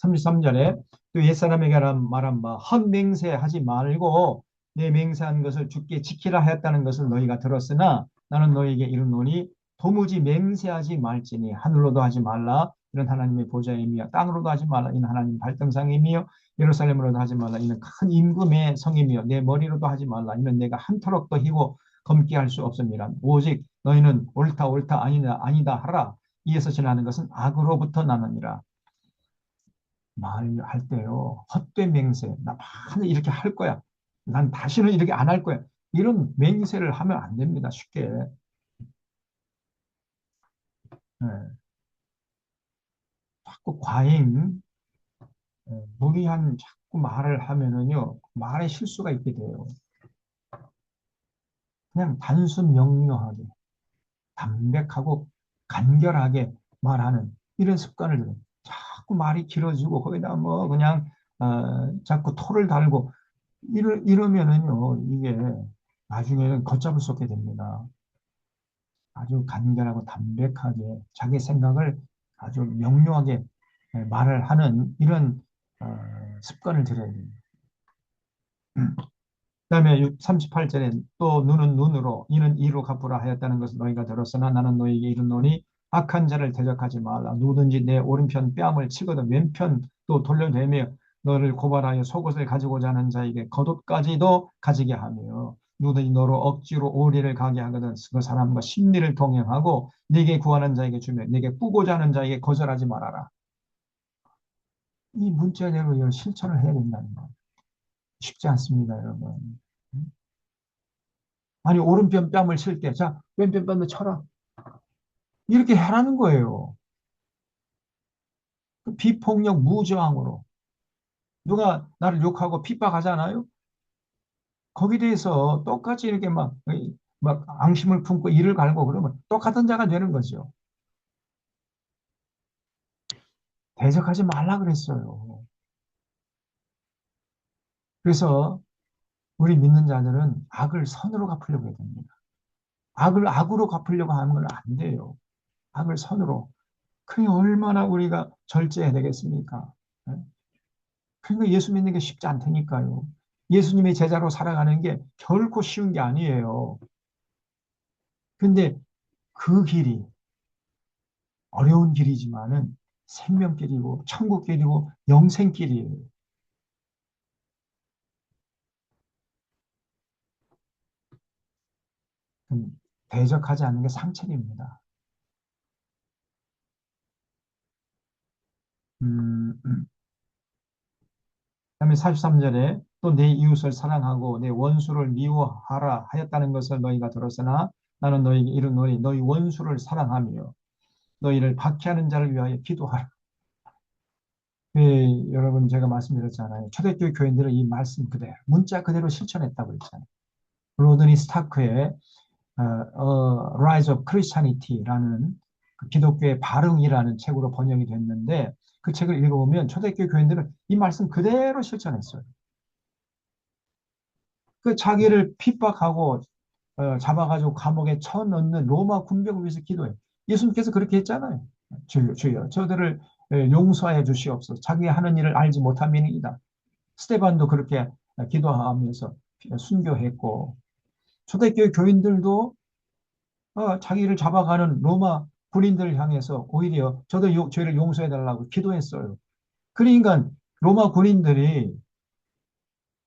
33절에 또 옛사람에게 말한 바 헛맹세하지 말고 내 맹세한 것을 주께 지키라 하였다는 것을 너희가 들었으나 나는 너희에게 이르노니 도무지 맹세하지 말지니 하늘로도 하지 말라 이는 하나님의 보좌임이요 땅으로도 하지 말라 이는 하나님 발등상임이요 예루살렘으로도 하지 말라 이는 큰 임금의 성임이요 내 머리로도 하지 말라 이는 내가 한터럭도 희고 검게 할 수 없습니다. 오직 너희는 옳다 옳다 아니다 아니다 하라 이에서 지나는 것은 악으로부터 나느니라. 말할 때요, 헛된 맹세, 나 반드시 이렇게 할 거야. 난 다시는 이렇게 안 할 거야. 이런 맹세를 하면 안 됩니다, 쉽게. 예, 자꾸 과잉, 무리한 자꾸 말을 하면은요, 말에 실수가 있게 돼요. 그냥 단순 명료하게, 담백하고 간결하게 말하는 이런 습관을 들여요. 자꾸 말이 길어지고 거기다 뭐 그냥 자꾸 토를 달고 이러면은요, 이게 나중에는 걷잡을 수 없게 됩니다. 아주 간결하고 담백하게 자기 생각을 아주 명료하게 말을 하는 이런 습관을 들여야 됩니다. 그다음에 38절에 또 눈은 눈으로 이는 이로 갚으라 하였다는 것을 너희가 들었으나 나는 너희에게 이르노니 악한 자를 대적하지 말라. 누구든지 내 오른편 뺨을 치거든 왼편 또 돌려대며 너를 고발하여 속옷을 가지고자 하는 자에게 겉옷까지도 가지게 하며 누구든지 너로 억지로 오리를 가게 하거든 그 사람과 심리를 동행하고 네게 구하는 자에게 주며 네게 꾸고자 하는 자에게 거절하지 말아라. 이 문자대로 실천을 해야 된다는 거 쉽지 않습니다, 여러분. 아니, 오른편 뺨을 칠 때, 자, 왼편 뺨을 쳐라. 이렇게 하라는 거예요. 그 비폭력 무저항으로. 누가 나를 욕하고 핍박하잖아요? 거기에 대해서 똑같이 이렇게 막 앙심을 품고 이를 갈고 그러면 똑같은 자가 되는 거죠. 대적하지 말라 그랬어요. 그래서 우리 믿는 자들은 악을 선으로 갚으려고 해야 됩니다. 악을 악으로 갚으려고 하는 건 안 돼요. 악을 선으로. 그게 얼마나 우리가 절제해야 되겠습니까? 네? 그러니까 예수 믿는 게 쉽지 않다니까요. 예수님의 제자로 살아가는 게 결코 쉬운 게 아니에요. 근데 그 길이 어려운 길이지만은 생명길이고 천국길이고 영생길이에요. 대적하지 않는 게 상책입니다. 그다음에 43절에 또 내 이웃을 사랑하고 내 원수를 미워하라 하였다는 것을 너희가 들었으나 나는 너희에게 이르노니 너희 원수를 사랑하며 너희를 박해하는 자를 위하여 기도하라. 여러분 제가 말씀드렸잖아요. 초대교회 교인들은 이 말씀 그대로 문자 그대로 실천했다고 했잖아요. 로드니 스타크의 Rise of Christianity라는 그 기독교의 발흥이라는 책으로 번역이 됐는데 그 책을 읽어보면 초대교회 교인들은 이 말씀 그대로 실천했어요. 그 자기를 핍박하고 잡아가지고 감옥에 쳐넣는 로마 군병을 위해서 기도해. 예수님께서 그렇게 했잖아요. 주여, 주여, 저들을 용서해 주시옵소서. 자기 하는 일을 알지 못함이니이다. 스테반도 그렇게 기도하면서 순교했고, 초대교회 교인들도 자기를 잡아가는 로마 군인들을 향해서 오히려 저들 죄를 용서해 달라고 기도했어요. 그러니까 로마 군인들이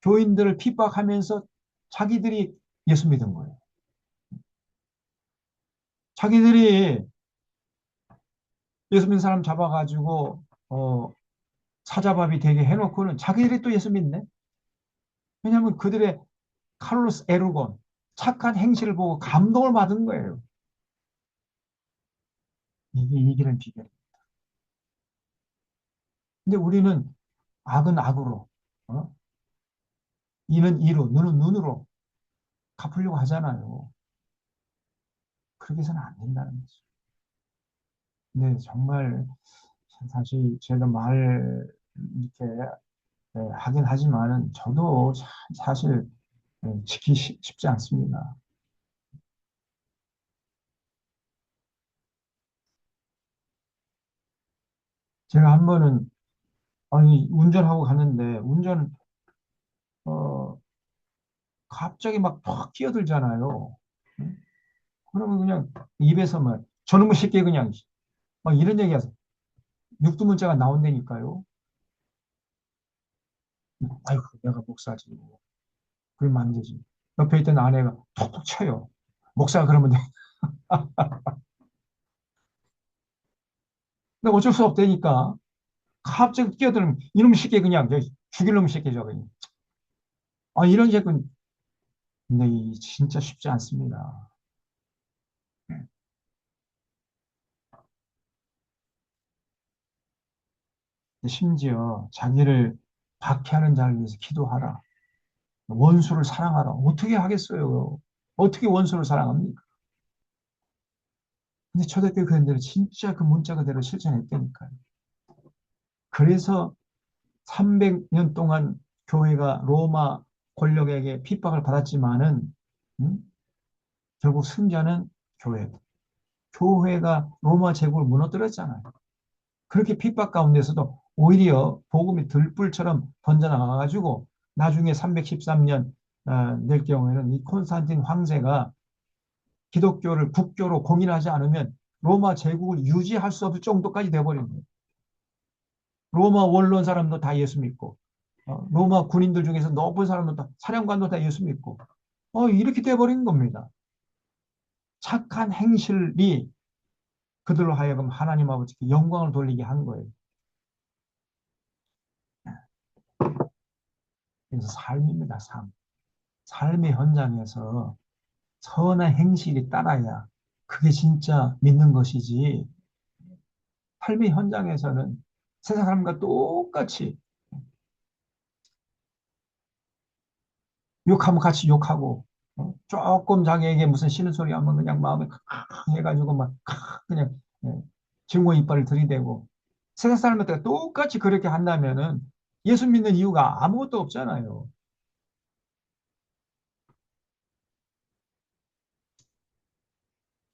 교인들을 핍박하면서 자기들이 예수 믿은 거예요. 자기들이 예수 믿는 사람 잡아가지고 사자밥이 되게 해놓고는 자기들이 또 예수 믿네. 왜냐하면 그들의 카를로스 에르곤 착한 행실을 보고 감동을 받은 거예요. 이게 이기는 비결. 근데 우리는 악은 악으로, 어? 이는 이로, 눈은 눈으로 갚으려고 하잖아요. 그렇게 해서는 안 된다는 거죠. 근데 정말 사실 제가 말 이렇게 하긴 하지만은 저도 사실 지키기 쉽지 않습니다. 제가 한 번은 아니 운전하고 가는데 어 갑자기 막 팍 끼어들잖아요. 응? 그러면 그냥 입에서만 저놈의 새끼 그냥 막 이런 얘기 하세요. 육두문자가 나온다니까요. 아이고 내가 목사지. 그러면 안 되지. 옆에 있던 아내가 톡톡 쳐요. 목사가 그러면 돼. 근데 어쩔 수 없다니까. 갑자기 끼어들면 이놈의 새끼 그냥 죽일 놈의 새끼 저거. 이런 새끼는 근데 진짜 쉽지 않습니다. 심지어 자기를 박해하는 자를 위해서 기도하라. 원수를 사랑하라. 어떻게 하겠어요? 어떻게 원수를 사랑합니까? 근데 초대교회 그런대로 진짜 그 문자 그대로 실천했다니까요. 그래서 300년 동안 교회가 로마 권력에게 핍박을 받았지만은 음? 결국 승자는 교회. 교회가 로마 제국을 무너뜨렸잖아요. 그렇게 핍박 가운데서도 오히려 복음이 들불처럼 번져나가가지고 나중에 313년 될 경우에는 이 콘스탄틴 황제가 기독교를 국교로 공인하지 않으면 로마 제국을 유지할 수 없을 정도까지 돼버린 거예요. 로마 원로원 사람도 다 예수 믿고 로마 군인들 중에서 높은 사람도 다 사령관도 다 예수 믿고 이렇게 돼버린 겁니다. 착한 행실이 그들로 하여금 하나님 아버지께 영광을 돌리게 한 거예요. 그래서 삶입니다. 삶. 삶의 현장에서 선한 행실이 따라야 그게 진짜 믿는 것이지. 삶의 현장에서는 세상 사람과 똑같이 욕하면 같이 욕하고 조금 자기에게 무슨 싫은 소리 하면 그냥 마음에 해가지고 막 그냥 증오 이빨을 들이대고 세상 사람한테 똑같이 그렇게 한다면은 예수 믿는 이유가 아무것도 없잖아요.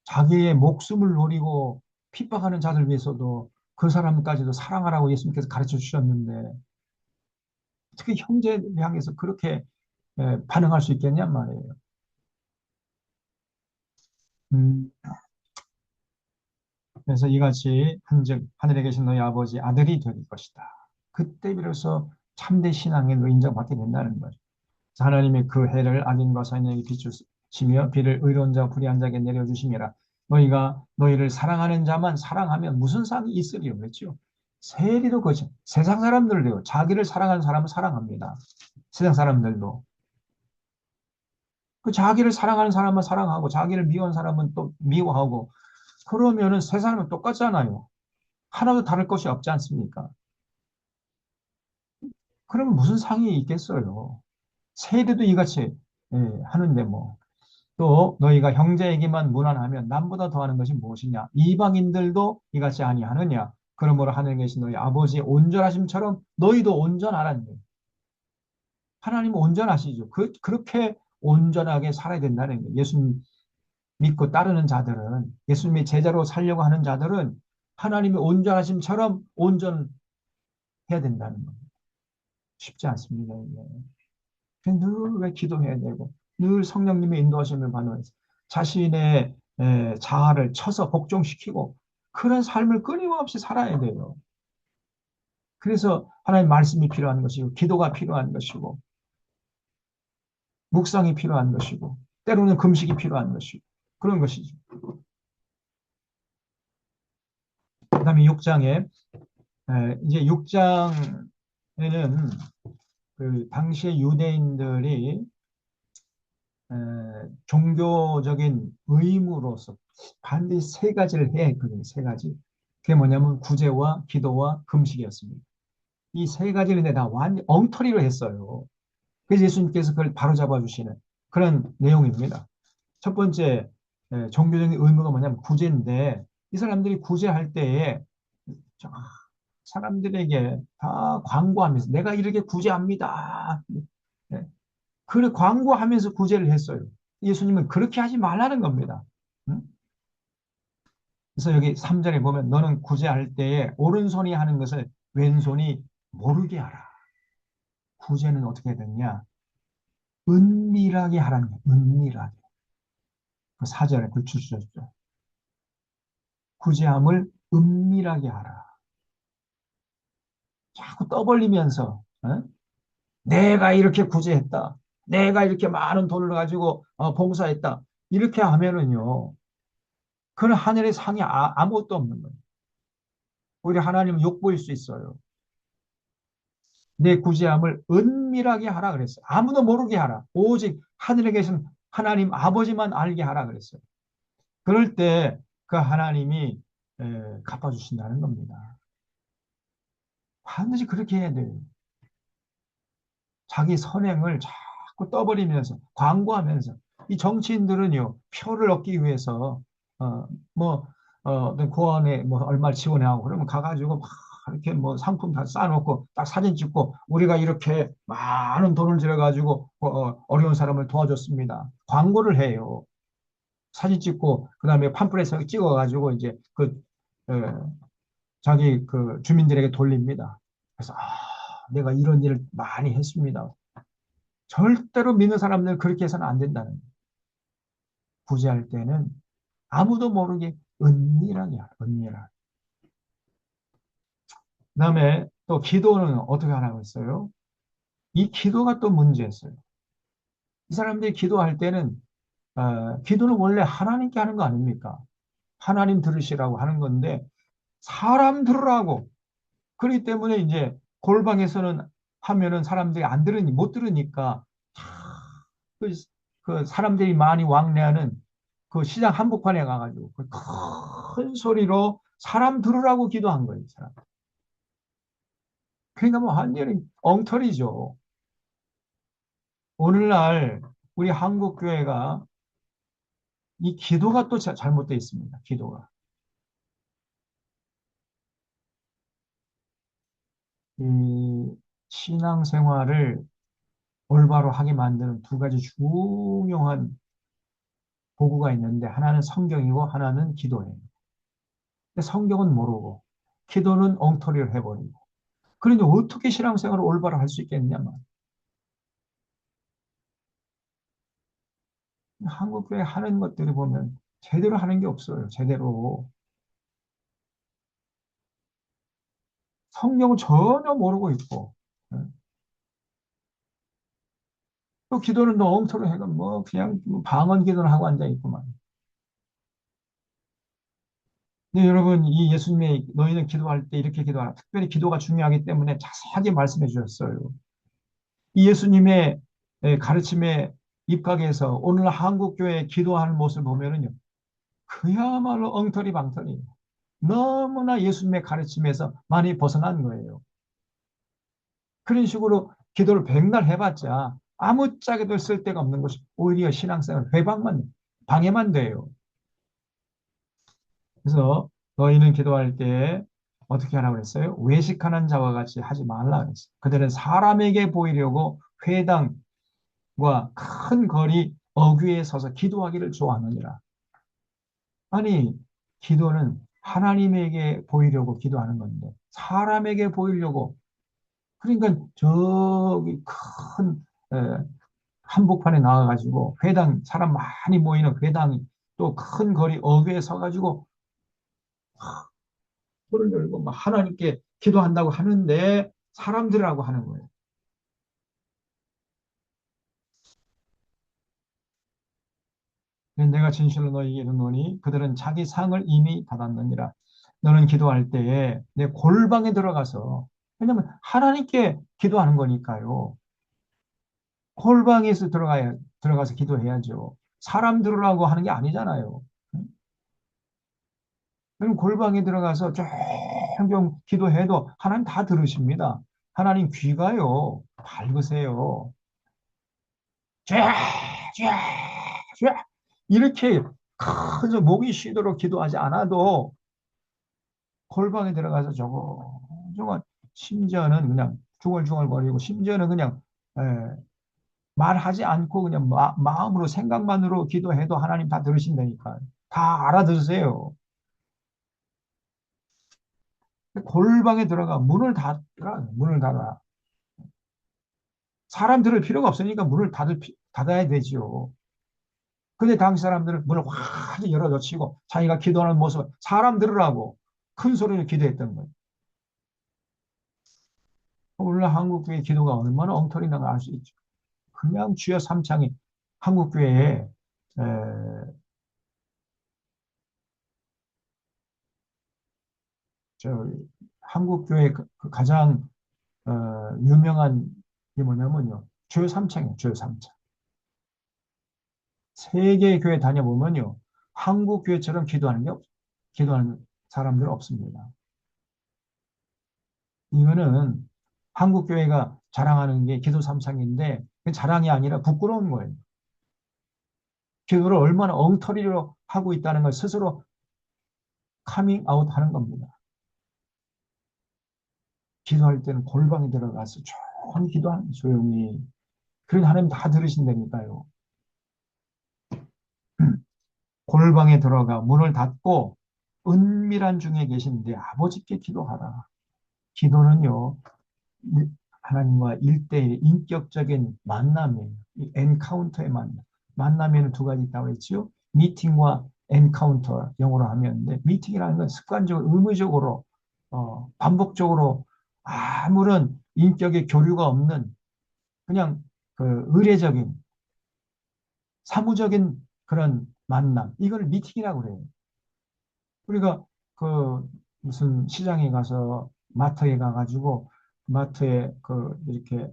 자기의 목숨을 노리고 핍박하는 자들 위해서도 그 사람까지도 사랑하라고 예수님께서 가르쳐 주셨는데 어떻게 형제를 향해서 그렇게 반응할 수 있겠냔 말이에요. 음, 그래서 이같이 한즉 하늘에 계신 너희 아버지 아들이 될 것이다. 그때 비로소 참된 신앙의 인정받게 된다는 거죠. 하나님이 그 해를 악인과 선인에게 비추시며 비를 의로운 자와 불의한 자에게 내려주심이라. 너희가 너희를 사랑하는 자만 사랑하면 무슨 상이 있으리요 그랬죠. 세리도 그렇죠. 세상 사람들도요. 자기를 사랑하는 사람은 사랑합니다. 세상 사람들도. 그 자기를 사랑하는 사람은 사랑하고 자기를 미워하는 사람은 또 미워하고 그러면은 세상은 똑같잖아요. 하나도 다를 것이 없지 않습니까? 그러면 무슨 상이 있겠어요? 세리도 이같이 하는데 뭐. 또 너희가 형제에게만 무난하면 남보다 더하는 것이 무엇이냐? 이방인들도 이같이 아니하느냐? 그러므로 하늘에 계신 너희 아버지의 온전하심처럼 너희도 온전하라는 거예요. 하나님은 온전하시죠. 그렇게 온전하게 살아야 된다는 거예요. 예수님 믿고 따르는 자들은, 예수님의 제자로 살려고 하는 자들은 하나님의 온전하심처럼 온전해야 된다는 거예요. 쉽지 않습니다. 늘 기도해야 되고, 늘 성령님의 인도하심을 받으면서 자신의 자아를 쳐서 복종시키고, 그런 삶을 끊임없이 살아야 돼요. 그래서 하나님 말씀이 필요한 것이고, 기도가 필요한 것이고, 묵상이 필요한 것이고, 때로는 금식이 필요한 것이고, 그런 것이죠. 그 다음에 6장에, 이제 6장에는 그 당시의 유대인들이 종교적인 의무로서 반드시 세 가지를 해야 했거든요. 세 가지. 그게 뭐냐면 구제와 기도와 금식이었습니다. 이 세 가지를 내다 완전 엉터리로 했어요. 그래서 예수님께서 그걸 바로잡아 주시는 그런 내용입니다. 첫 번째 종교적인 의무가 뭐냐면 구제인데 이 사람들이 구제할 때에 사람들에게 다 광고하면서 내가 이렇게 구제합니다. 네. 그 광고하면서 구제를 했어요. 예수님은 그렇게 하지 말라는 겁니다. 응? 그래서 여기 3절에 보면 너는 구제할 때에 오른손이 하는 것을 왼손이 모르게 하라. 구제는 어떻게 됐냐? 은밀하게 하라는 거예요. 은밀하게. 그 4절에 글추주셨죠. 구제함을 은밀하게 하라. 자꾸 떠벌리면서 내가 이렇게 구제했다. 내가 이렇게 많은 돈을 가지고 봉사했다. 이렇게 하면은요. 그는 하늘의 상이 아무것도 없는 거예요. 오히려 하나님은 욕보일 수 있어요. 내 구제함을 은밀하게 하라 그랬어요. 아무도 모르게 하라. 오직 하늘에 계신 하나님 아버지만 알게 하라 그랬어요. 그럴 때 그 하나님이 갚아주신다는 겁니다. 반드시 그렇게 해야 돼요. 자기 선행을 자꾸 떠버리면서 광고하면서 이 정치인들은요 표를 얻기 위해서 어 뭐 어떤 고안에 뭐 얼마 지원하고 그러면 가가지고 막 이렇게 뭐 상품 다 쌓아놓고 딱 사진 찍고 우리가 이렇게 많은 돈을 들여가지고 어려운 사람을 도와줬습니다. 광고를 해요. 사진 찍고 그다음에 팜플렛을 찍어가지고 이제 어, 자기 그 주민들에게 돌립니다. 그래서 내가 이런 일을 많이 했습니다. 절대로 믿는 사람들 그렇게 해서는 안 된다는 거예요. 구제할 때는 아무도 모르게 은밀하게 하라, 은밀하게. 그다음에 또 기도는 어떻게 하라고 했어요? 이 기도가 또 문제였어요. 이 사람들이 기도할 때는 기도는 원래 하나님께 하는 거 아닙니까? 하나님 들으시라고 하는 건데 사람 들으라고. 그렇기 때문에 이제 골방에서는 하면은 사람들이 안 들으니 못 들으니까 그, 그 사람들이 많이 왕래하는 그 시장 한복판에 가가지고 그큰 소리로 사람 들으라고 기도한 거예요, 이 사람. 그러니까 뭐 완전히 엉터리죠. 오늘날 우리 한국 교회가 이 기도가 또 잘못되어 있습니다. 기도가. 이 신앙생활을 올바로 하게 만드는 두 가지 중요한 도구가 있는데 하나는 성경이고 하나는 기도예요. 근데 성경은 모르고 기도는 엉터리를 해버리고 그러니 어떻게 신앙생활을 올바로 할 수 있겠냐 말. 한국 교회 하는 것들을 보면 제대로 하는 게 없어요. 제대로 성경을 전혀 모르고 있고 또 기도는 너 엉터리 해가 뭐 그냥 방언 기도를 하고 앉아 있구만. 근데 여러분 이 예수님의 너희는 기도할 때 이렇게 기도하라. 특별히 기도가 중요하기 때문에 자세하게 말씀해 주셨어요. 이 예수님의 가르침에 입각해서 오늘 한국 교회 기도하는 모습을 보면은요. 그야말로 엉터리 방터리. 너무나 예수님의 가르침에서 많이 벗어난 거예요. 그런 식으로 기도를 백날 해봤자 아무짝에도 쓸데가 없는 것이 오히려 신앙생활 회방만 방해만 돼요. 그래서 너희는 기도할 때 어떻게 하라고 그랬어요? 외식하는 자와 같이 하지 말라 그랬어요. 그들은 사람에게 보이려고 회당과 큰 거리 어귀에 서서 기도하기를 좋아하느니라. 아니, 기도는 하나님에게 보이려고 기도하는 건데 사람에게 보이려고 그러니까 저기 큰 한복판에 나와가지고 회당 사람 많이 모이는 회당이 또 큰 거리 어귀에 서가지고 손을 들고 막 하나님께 기도한다고 하는데 사람들이라고 하는 거예요. 내가 진실로 너희에게 이르노니 그들은 자기 상을 이미 받았느니라. 너는 기도할 때에 내 골방에 들어가서 왜냐면 하나님께 기도하는 거니까요. 골방에서 들어가서 기도해야죠. 사람 들으라고 하는 게 아니잖아요. 그럼 골방에 들어가서 조금 기도해도 하나님 다 들으십니다. 하나님 귀가요. 밝으세요. 쫙, 쫙, 쫙. 이렇게 큰 목이 쉬도록 기도하지 않아도 골방에 들어가서 저거 심지어는 그냥 중얼중얼거리고 심지어는 그냥 에, 말하지 않고 그냥 마음으로 생각만으로 기도해도 하나님 다 들으신다니까. 다 알아들으세요. 골방에 들어가 문을 닫으라. 문을 닫아. 사람 들을 필요가 없으니까 문을 닫아야 되지요. 근데 당시 사람들은 문을 확 열어젖히고 자기가 기도하는 모습을 사람 들으라고 큰 소리로 기도했던 거예요. 오늘날 한국교회 기도가 얼마나 엉터리인가 알 수 있죠. 그냥 주여 삼창이 한국교회에 저 한국교회 그 가장 유명한 게 뭐냐면요. 주여 삼창이에요. 주여 삼창. 세계 교회 다녀보면요. 한국교회처럼 기도하는 사람들 없습니다. 이거는 한국 교회가 자랑하는 게 기도 삼상인데 그 자랑이 아니라 부끄러운 거예요. 기도를 얼마나 엉터리로 하고 있다는 걸 스스로 카밍 아웃 하는 겁니다. 기도할 때는 골방에 들어가서 조용히 기도하는 조용히. 그런 하나님 다 들으신다니까요. 골방에 들어가 문을 닫고 은밀한 중에 계신 내 아버지께 기도하라. 기도는요, 하나님과 일대일 인격적인 만남이에요. 이 엔카운터의 만남. 만남에는 두 가지 있다고 했죠. 미팅과 엔카운터, 영어로 하면. 근데 미팅이라는 건 습관적으로, 의무적으로, 반복적으로 아무런 인격의 교류가 없는 그냥 그 의례적인, 사무적인 그런 만남. 이걸 미팅이라고 그래요. 우리가 그 무슨 시장에 가서 마트에 가가지고 마트에 그 이렇게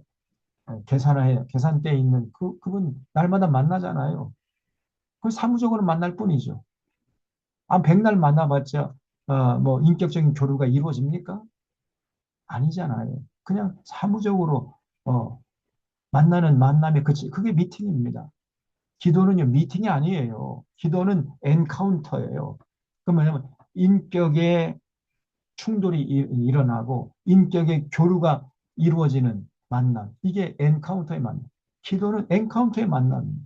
계산대에 있는 그분 날마다 만나잖아요. 그 사무적으로 만날 뿐이죠. 백날 만나봤자 뭐 인격적인 교류가 이루어집니까? 아니잖아요. 그냥 사무적으로 어, 만나는 만남의 그치 그게 미팅입니다. 기도는요 미팅이 아니에요. 기도는 엔카운터예요. 그 뭐냐면 인격의 충돌이 일어나고 인격의 교류가 이루어지는 만남. 이게 엔카운터의 만남. 기도는 엔카운터의 만남입니다.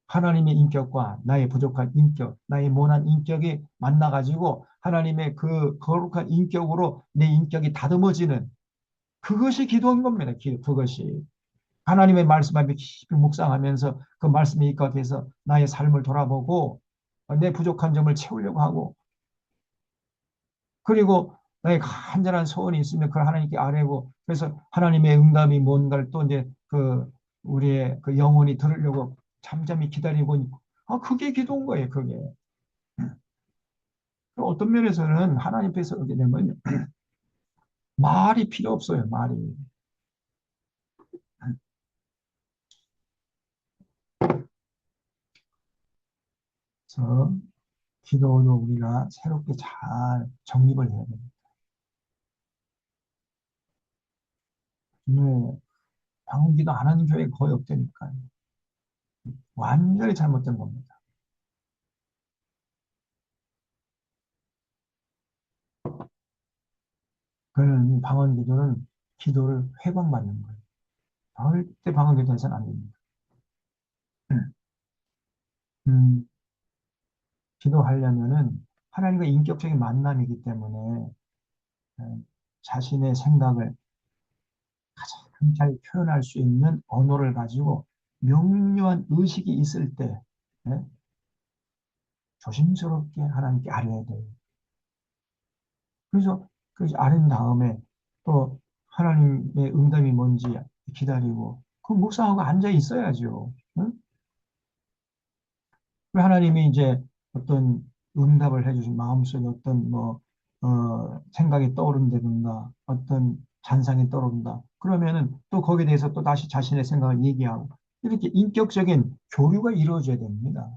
하나님의 인격과 나의 부족한 인격, 나의 모난 인격이 만나가지고 하나님의 그 거룩한 인격으로 내 인격이 다듬어지는 그것이 기도인 겁니다. 그것이. 하나님의 말씀 앞에 깊이 묵상하면서 그 말씀에 입각해서 나의 삶을 돌아보고 내 부족한 점을 채우려고 하고 그리고 나의 간절한 소원이 있으면 그걸 하나님께 아뢰고 그래서 하나님의 응답이 뭔가를 또 이제 그 우리의 그 영혼이 들으려고 잠잠히 기다리고 그게 기도인 거예요. 그게 어떤 면에서는 하나님 앞에서 오게 되면 말이 필요 없어요. 말이. 그래서 기도도 우리가 새롭게 잘 정립을 해야 됩니다. 네, 방언기도 안 하는 교회가 거의 없다니까요. 완전히 잘못된 겁니다. 그는 방언기도는 기도를 회방받는 거예요. 절대 방언기도 해서는 안 됩니다. 음, 기도하려면은 하나님과 인격적인 만남이기 때문에 어, 자신의 생각을 가장 잘 표현할 수 있는 언어를 가지고 명료한 의식이 있을 때 예, 조심스럽게 하나님께 아뢰야 돼요. 그래서 그 아뢰는 다음에 또 하나님의 응답이 뭔지 기다리고 그 묵상하고 앉아 있어야죠. 응? 하나님이 이제 어떤 응답을 해주신 마음속에 어떤 생각이 떠오른다든가 어떤 잔상이 떠오른다. 그러면은 또 거기에 대해서 또 다시 자신의 생각을 얘기하고 이렇게 인격적인 교류가 이루어져야 됩니다.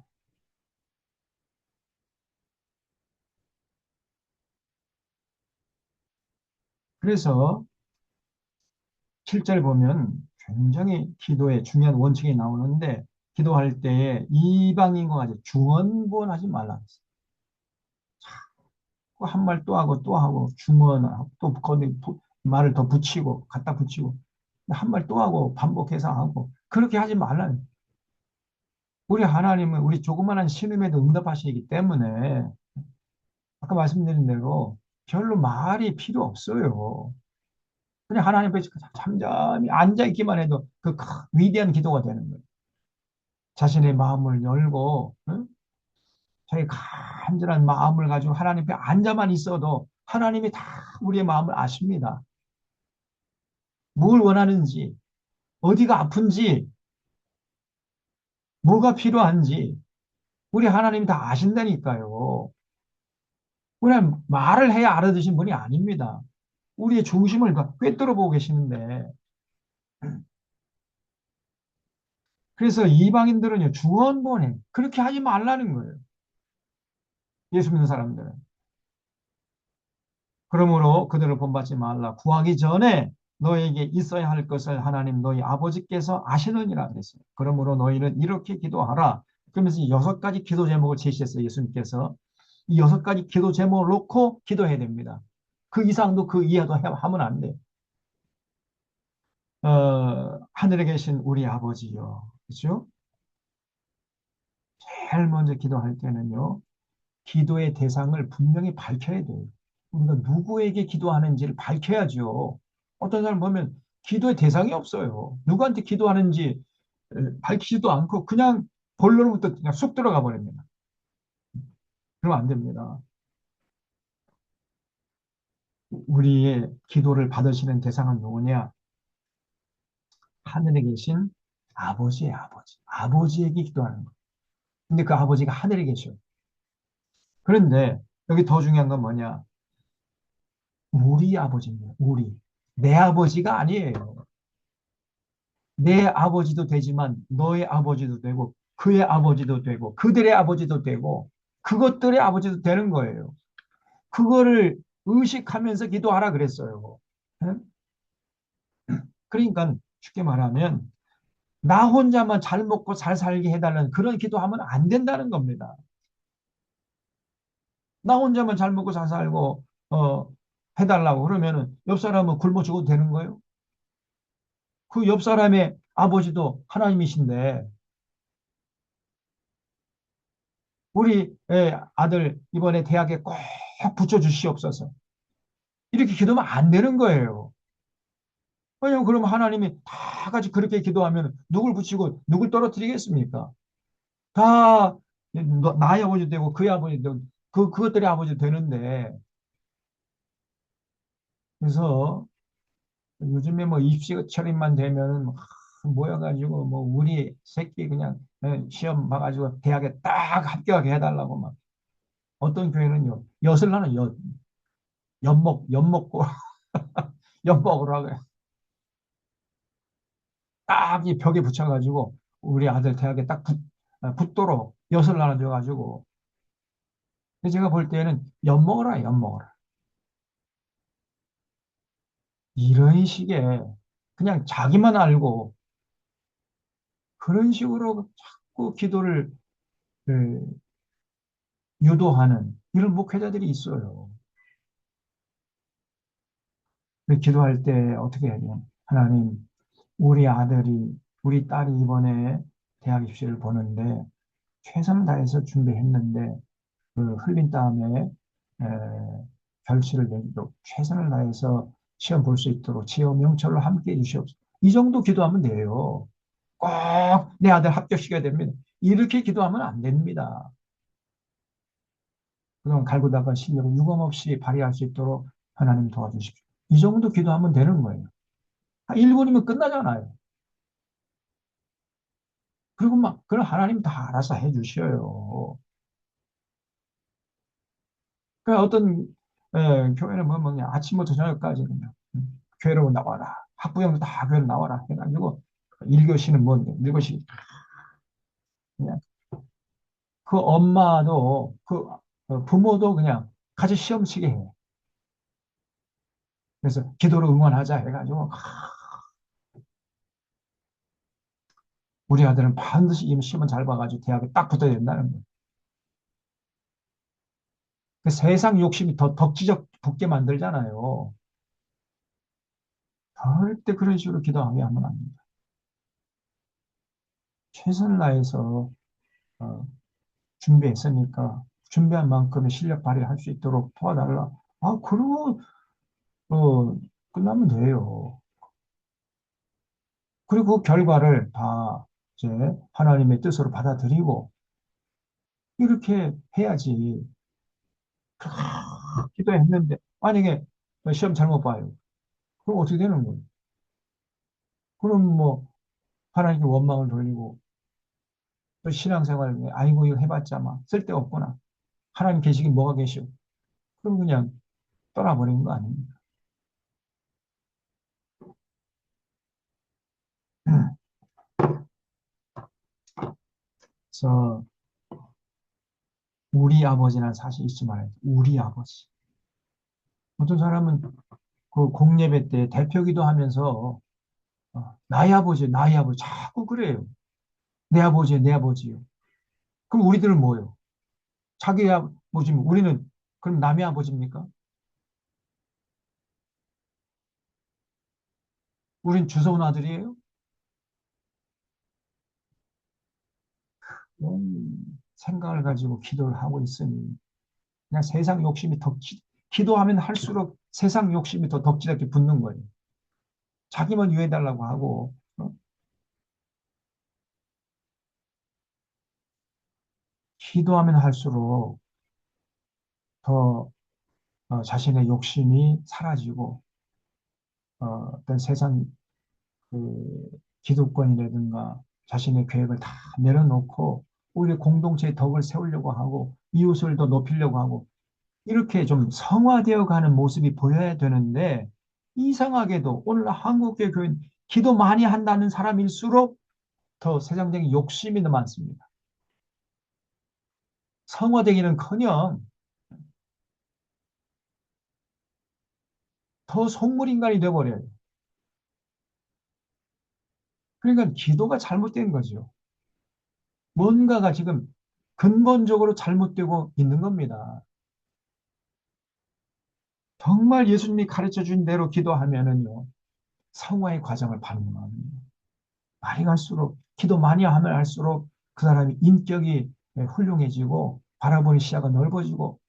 그래서 7절 보면 굉장히 기도에 중요한 원칙이 나오는데 기도할 때에 이방인과 같이 중언부언하지 말라. 한 말 또 하고 또 하고 중언 또 거기 말을 더 붙이고 갖다 붙이고 한 말 또 하고 반복해서 하고 그렇게 하지 말라는 우리 하나님은 우리 조그마한 신음에도 응답하시기 때문에 아까 말씀드린 대로 별로 말이 필요 없어요. 그냥 하나님 앞에 잠잠히 앉아 있기만 해도 그 위대한 기도가 되는 거예요. 자신의 마음을 열고 응? 자기 간절한 마음을 가지고 하나님 앞에 앉아만 있어도 하나님이 다 우리의 마음을 아십니다. 뭘 원하는지, 어디가 아픈지, 뭐가 필요한지, 우리 하나님이 다 아신다니까요. 그냥 말을 해야 알아듣신 분이 아닙니다. 우리의 중심을 꿰뚫어 보고 계시는데. 그래서 이방인들은요, 중언부언해. 그렇게 하지 말라는 거예요. 예수 믿는 사람들은. 그러므로 그들을 본받지 말라. 구하기 전에 너에게 있어야 할 것을 하나님 너희 아버지께서 아시느니라 그랬어요. 그러므로 너희는 이렇게 기도하라. 그러면서 6가지 기도 제목을 제시했어요. 예수님께서. 이 6가지 기도 제목을 놓고 기도해야 됩니다. 그 이상도 그 이하도 하면 안 돼요. 하늘에 계신 우리 아버지요. 그죠? 제일 먼저 기도할 때는요. 기도의 대상을 분명히 밝혀야 돼요. 우리가 누구에게 기도하는지를 밝혀야죠. 어떤 사람 보면 기도의 대상이 없어요. 누구한테 기도하는지 밝히지도 않고 그냥 본론부터 그냥 쑥 들어가 버립니다. 그러면 안 됩니다. 우리의 기도를 받으시는 대상은 누구냐? 하늘에 계신 아버지의 아버지. 아버지에게 기도하는 거예요. 근데 그 아버지가 하늘에 계셔요. 그런데 여기 더 중요한 건 뭐냐? 우리 아버지입니다. 우리. 내 아버지가 아니에요. 내 아버지도 되지만 너의 아버지도 되고 그의 아버지도 되고 그들의 아버지도 되고 그것들의 아버지도 되는 거예요. 그거를 의식하면서 기도하라 그랬어요. 응? 그러니까 쉽게 말하면 나 혼자만 잘 먹고 잘 살게 해달라는 그런 기도하면 안 된다는 겁니다. 나 혼자만 잘 먹고 잘 살고 해달라고 그러면은 옆 사람은 굶어 죽어도 되는 거예요? 그 옆 사람의 아버지도 하나님이신데 우리 아들 이번에 대학에 꼭 붙여주시옵소서. 이렇게 기도하면 안 되는 거예요. 왜냐면 그러면 하나님이 다 같이 그렇게 기도하면 누굴 붙이고 누굴 떨어뜨리겠습니까? 다 나의 아버지 되고 그의 아버지 되고 그것들의 아버지 되는데 그래서 요즘에 뭐 입시철임만 되면은 막 모여가지고 뭐 우리 새끼 그냥 시험 봐가지고 대학에 딱 합격하게 해달라고 막 어떤 교회는요 엿을 나는 엿먹고 엿먹으로 하고 딱 이 벽에 붙여가지고 우리 아들 대학에 딱 붙도록 엿을 나눠줘가지고 제가 볼 때는 엿먹어라 엿먹어라 이런 식의 그냥 자기만 알고 그런 식으로 자꾸 기도를 그, 유도하는 이런 목회자들이 있어요. 기도할 때 어떻게 해야 돼요? 하나님, 우리 아들이, 우리 딸이 이번에 대학 입시를 보는데 최선을 다해서 준비했는데 그 흘린 땀에 에, 결실을 내도록 최선을 다해서 시험 볼 수 있도록 지어 명철로 함께 해주시옵소서. 이 정도 기도하면 돼요. 꼭 내 아들 합격시켜야 됩니다. 이렇게 기도하면 안 됩니다. 그동안 갈고 닦은 실력을 유감없이 발휘할 수 있도록 하나님 도와주십시오. 이 정도 기도하면 되는 거예요. 한 1분이면 끝나잖아요. 그리고 막, 그럼 하나님 다 알아서 해 주셔요. 그 어떤, 교회는 뭐, 그냥 아침부터 저녁까지 그냥, 교회로 나와라. 학부형도 다 교회로 나와라. 해가지고, 1교시는 뭔데? 1교시, 그냥, 그 엄마도, 부모도 그냥 같이 시험 치게 해. 그래서 기도로 응원하자 해가지고, 우리 아들은 반드시 이 시험을 잘 봐가지고 대학에 딱 붙어야 된다는 거예요. 그 세상 욕심이 더 덕지적 붙게 만들잖아요. 절대 그런 식으로 기도하게 하면 안 됩니다. 최선을 다해서 어, 준비했으니까 준비한 만큼의 실력 발휘할 수 있도록 도와달라. 아, 그러고 끝나면 돼요. 그리고 그 결과를 다 이제 하나님의 뜻으로 받아들이고 이렇게 해야지. 기도했는데 만약에 시험 잘못 봐요. 그럼 어떻게 되는 거예요? 그럼 뭐 하나님께 원망을 돌리고 또 신앙생활 아이고 이거 해봤자 막 쓸데없구나. 하나님 계시긴 뭐가 계시오. 그럼 그냥 떠나버리는 거 아닙니까? 그래서 우리 아버지라는 사실이 있지 말아요. 우리 아버지. 어떤 사람은 그 공예배 때 대표기도 하면서 나의 아버지, 나의 아버지 자꾸 그래요. 내 아버지, 내 아버지요. 그럼 우리들은 뭐예요? 자기 아버지면 우리는 그럼 남의 아버지입니까? 우린 주워온 아들이에요? 생각을 가지고 기도를 하고 있으니 그냥 세상 욕심이 기도하면 할수록 세상 욕심이 더 덕지덕지 붙는 거예요. 자기만 유해달라고 하고 기도하면 할수록 더 자신의 욕심이 사라지고 어떤 세상 그 기득권이라든가 자신의 계획을 다 내려놓고 오히려 공동체의 덕을 세우려고 하고 이웃을 더 높이려고 하고 이렇게 좀 성화되어 가는 모습이 보여야 되는데 이상하게도 오늘 한국의 교인 기도 많이 한다는 사람일수록 더 세상적인 욕심이 더 많습니다. 성화되기는커녕 더 속물인간이 되어버려요. 그러니까 기도가 잘못된 거죠. 뭔가가 지금 근본적으로 잘못되고 있는 겁니다. 정말 예수님이 가르쳐 준 대로 기도하면은요, 성화의 과정을 밟는 겁니다. 많이 갈수록, 기도 많이 하면 할수록 그 사람이 인격이 훌륭해지고, 바라보는 시야가 넓어지고,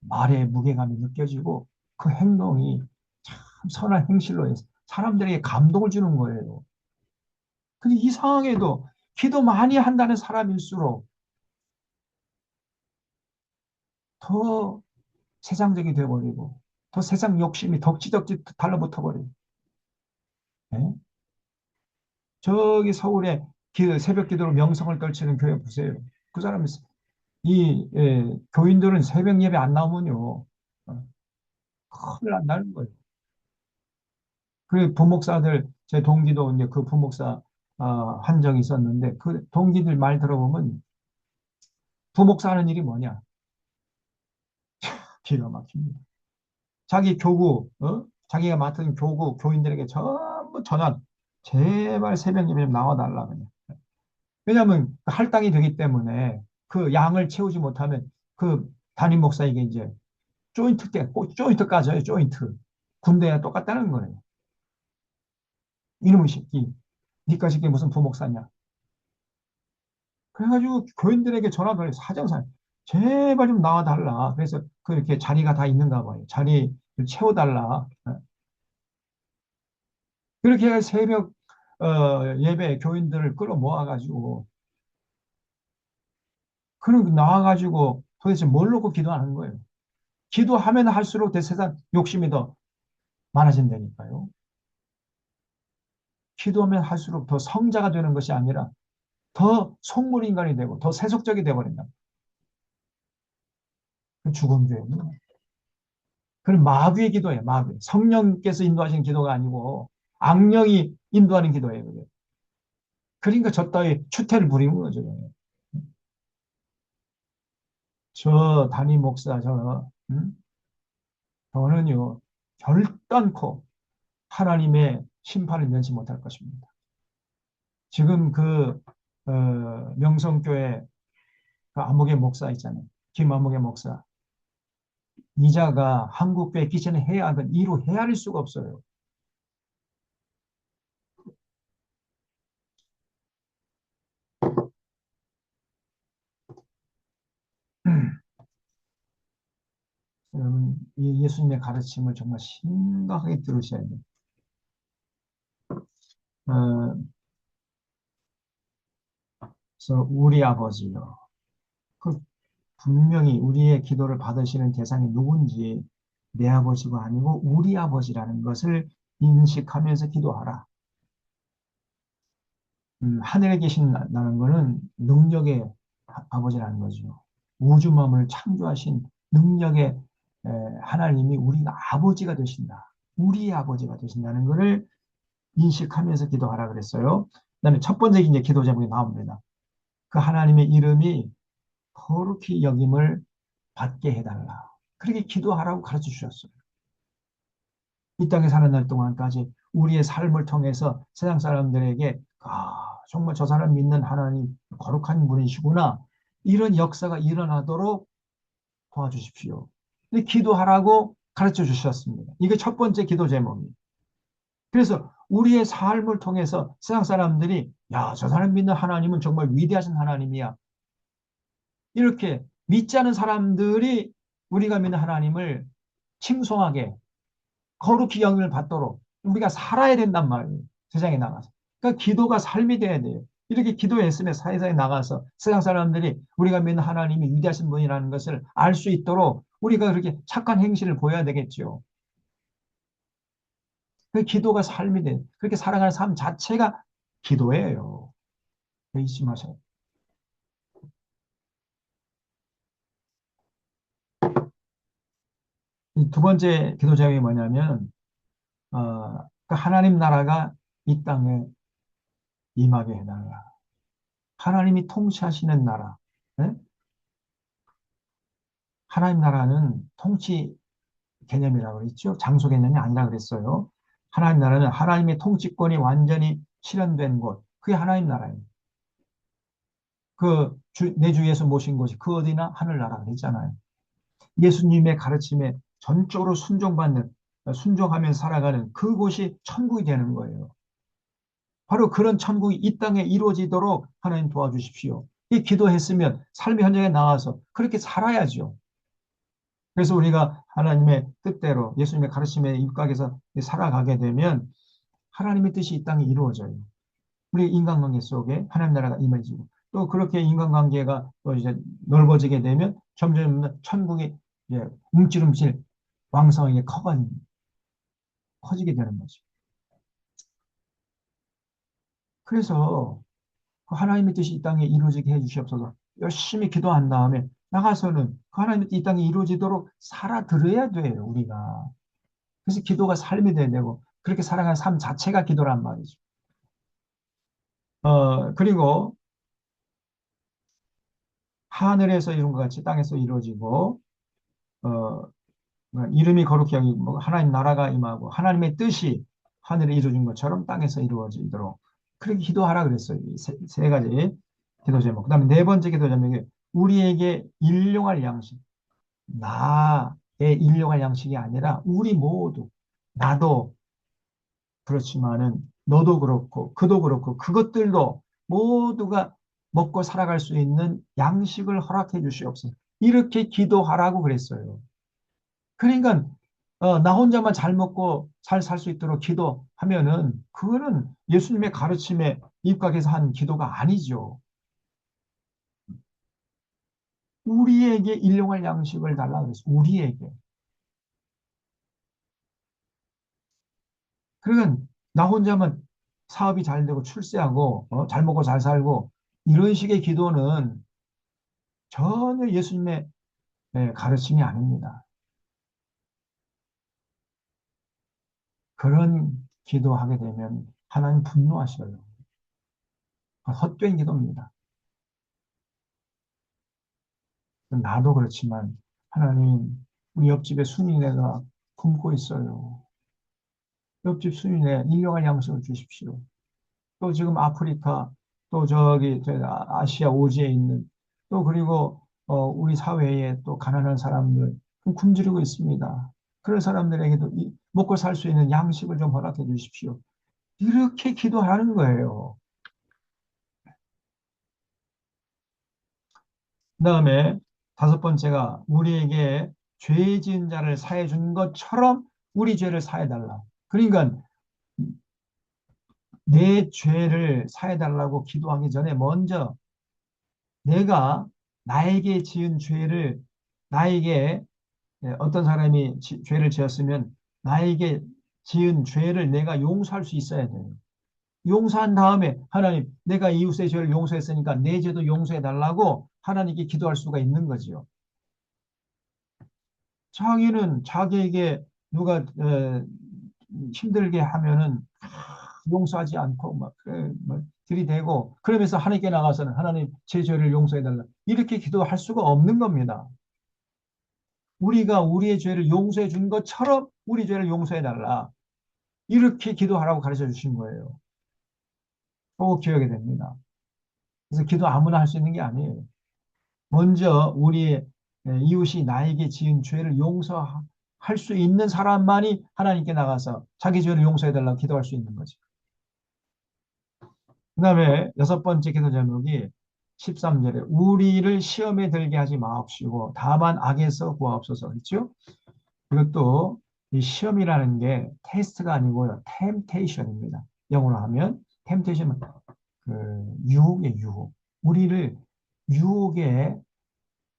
말에 무게감이 느껴지고, 그 행동이 참 선한 행실로 해서 사람들에게 감동을 주는 거예요. 근데 이상하게도 기도 많이 한다는 사람일수록 더 세상적이 되어버리고, 더 세상 욕심이 덕지덕지 달라붙어 버려요. 예? 저기 서울에 새벽 기도로 명성을 떨치는 교회 보세요. 그 사람, 교인들은 새벽 예배 안 나오면요. 큰일 난다는 거예요. 그 부목사들, 제 동기도 이제 그 부목사, 한 적이 있었는데, 그 동기들 말 들어보면, 부목사 하는 일이 뭐냐? 기가 막힙니다. 자기 교구, 자기가 맡은 교구, 교인들에게 전부 전화, 제발 새벽 예배 좀 나와달라, 그냥. 왜냐하면 할당이 되기 때문에 그 양을 채우지 못하면 그 담임 목사에게 이제 조인트 까져요, 조인트. 군대와 똑같다는 거예요. 이놈의 새끼. 니까 새끼 무슨 부목사냐. 그래가지고 교인들에게 전화를 사정사 제발 좀 나와달라. 그래서 그렇게 자리가 다 있는가 봐요. 자리를 채워달라. 그렇게 새벽 예배 교인들을 끌어모아가지고 그런 나와가지고 도대체 뭘 놓고 기도하는 거예요. 기도하면 할수록 내 세상 욕심이 더 많아진다니까요. 기도하면 할수록 더 성자가 되는 것이 아니라 더 속물인간이 되고 더 세속적이 되어버린다. 그 죽음죄예요. 그건 마귀의 기도예요. 마귀. 성령께서 인도하시는 기도가 아니고 악령이 인도하는 기도예요. 그게. 그러니까 저 따위 추태를 부리는 거죠. 저 담임 목사 저는요 결단코 하나님의 심판을 면치 못할 것입니다. 지금 명성교회 그 안목의 목사 있잖아요. 김안목의 목사. 이자가 한국교회 기천에 해야 하던 이루 헤아릴 수가 없어요. 여러분, 이 예수님의 가르침을 정말 심각하게 들으셔야 돼요. 어, 그래서 우리 아버지요. 그 분명히 우리의 기도를 받으시는 대상이 누군지 내 아버지가 아니고 우리 아버지라는 것을 인식하면서 기도하라. 하늘에 계신 나는 것은 능력의 아버지라는 거죠. 우주 만물을 창조하신 능력의 하나님이 우리가 아버지가 되신다. 우리의 아버지가 되신다는 것을 인식하면서 기도하라 그랬어요. 그다음에 첫 번째 이제 기도 제목이 나옵니다. 그 하나님의 이름이 거룩히 여김을 받게 해달라. 그렇게 기도하라고 가르쳐 주셨어요. 이 땅에 사는 날 동안까지 우리의 삶을 통해서 세상 사람들에게 정말 저 사람 믿는 하나님 거룩한 분이시구나. 이런 역사가 일어나도록 도와주십시오. 근데 기도하라고 가르쳐 주셨습니다. 이게 첫 번째 기도 제목입니다. 그래서 우리의 삶을 통해서 세상 사람들이 야, 저 사람 믿는 하나님은 정말 위대하신 하나님이야. 이렇게 믿지 않은 사람들이 우리가 믿는 하나님을 칭송하게 거룩히 영을 받도록 우리가 살아야 된단 말이에요. 세상에 나가서. 그러니까 기도가 삶이 돼야 돼요. 이렇게 기도했으면 사회에 나가서 세상 사람들이 우리가 믿는 하나님이 위대하신 분이라는 것을 알 수 있도록 우리가 그렇게 착한 행실을 보여야 되겠죠. 그 기도가 삶이 돼요. 그렇게 살아가는 삶 자체가 기도예요. 의심하셔요. 이 두 번째 기도 제목이 뭐냐면 그 하나님 나라가 이 땅에 임하게 해달라. 하나님이 통치하시는 나라. 네? 하나님 나라는 통치 개념이라고 그랬죠. 장소 개념이 아니라 그랬어요. 하나님 나라는 하나님의 통치권이 완전히 실현된 곳. 그게 하나님 나라예요. 내 주 예수 모신 곳이 그 어디나 하늘나라 그랬잖아요. 예수님의 가르침에 전적으로 순종하면서 살아가는 그곳이 천국이 되는 거예요. 바로 그런 천국이 이 땅에 이루어지도록 하나님 도와주십시오. 이 기도했으면 삶의 현장에 나와서 그렇게 살아야죠. 그래서 우리가 하나님의 뜻대로 예수님의 가르침에 입각해서 살아가게 되면 하나님의 뜻이 이 땅에 이루어져요. 우리 인간관계 속에 하나님 나라가 임해지고 또 그렇게 인간관계가 또 이제 넓어지게 되면 점점 천국이 이제 움찔움찔 왕성하게 커지게 되는 거죠. 그래서 그 하나님의 뜻이 이 땅에 이루어지게 해주시옵소서. 열심히 기도한 다음에 나가서는 그 하나님의 뜻이 이 땅에 이루어지도록 살아들어야 돼요, 우리가. 그래서 기도가 삶이 돼야 되고 그렇게 살아가는 삶 자체가 기도란 말이죠. 그리고 하늘에서 이룬 것 같이 땅에서 이루어지고 어, 이름이 거룩히 여기고 뭐 하나님 나라가 임하고 하나님의 뜻이 하늘에 이루어진 것처럼 땅에서 이루어지도록 그렇게 기도하라 그랬어요. 세 가지 기도 제목. 그다음에 네 번째 기도 제목이 우리에게 일용할 양식. 나의 일용할 양식이 아니라 우리 모두 나도 그렇지만은 너도 그렇고 그도 그렇고 그것들도 모두가 먹고 살아갈 수 있는 양식을 허락해 주시옵소서. 이렇게 기도하라고 그랬어요. 그러니까 나 혼자만 잘 먹고 잘 살 수 있도록 기도하면은 그거는 예수님의 가르침에 입각해서 한 기도가 아니죠. 우리에게 일용할 양식을 달라 그랬어요. 우리에게. 그러니까 나 혼자만 사업이 잘 되고 출세하고 잘 먹고 잘 살고 이런 식의 기도는 전혀 예수님의 가르침이 아닙니다. 그런 기도하게 되면 하나님 분노하셔요. 헛된 기도입니다. 나도 그렇지만 하나님 우리 옆집에 순이네가 굶고 있어요. 옆집 순이네 일용할 양식을 주십시오. 또 지금 아프리카 또 저기 아시아 오지에 있는 또 그리고 우리 사회에 또 가난한 사람들 굶주리고 있습니다. 그런 사람들에게도 먹고 살 수 있는 양식을 좀 허락해 주십시오. 이렇게 기도하는 거예요. 그다음에 다섯 번째가 우리에게 죄 지은 자를 사해 준 것처럼 우리 죄를 사해 달라. 그러니까 내 죄를 사해 달라고 기도하기 전에 먼저 내가 나에게 지은 죄를 나에게 어떤 사람이 죄를 지었으면 나에게 지은 죄를 내가 용서할 수 있어야 돼요. 용서한 다음에 하나님 내가 이웃의 죄를 용서했으니까 내 죄도 용서해 달라고 하나님께 기도할 수가 있는 거지요. 자기는 자기에게 누가 힘들게 하면은 용서하지 않고 막, 막 들이대고 그러면서 하나님께 나가서는 하나님 제 죄를 용서해 달라 이렇게 기도할 수가 없는 겁니다. 우리가 우리의 죄를 용서해 준 것처럼 우리 죄를 용서해 달라. 이렇게 기도하라고 가르쳐 주신 거예요. 꼭 기억이 됩니다. 그래서 기도 아무나 할 수 있는 게 아니에요. 먼저 우리의 이웃이 나에게 지은 죄를 용서할 수 있는 사람만이 하나님께 나가서 자기 죄를 용서해 달라고 기도할 수 있는 거지. 그 다음에 여섯 번째 기도 제목이 13절에 우리를 시험에 들게 하지 마옵시고 다만 악에서 구하옵소서. 그렇죠? 이것도 이 시험이라는 게 테스트가 아니고요. 템테이션입니다. 영어로 하면 템테이션은 유혹의 유혹. 우리를 유혹에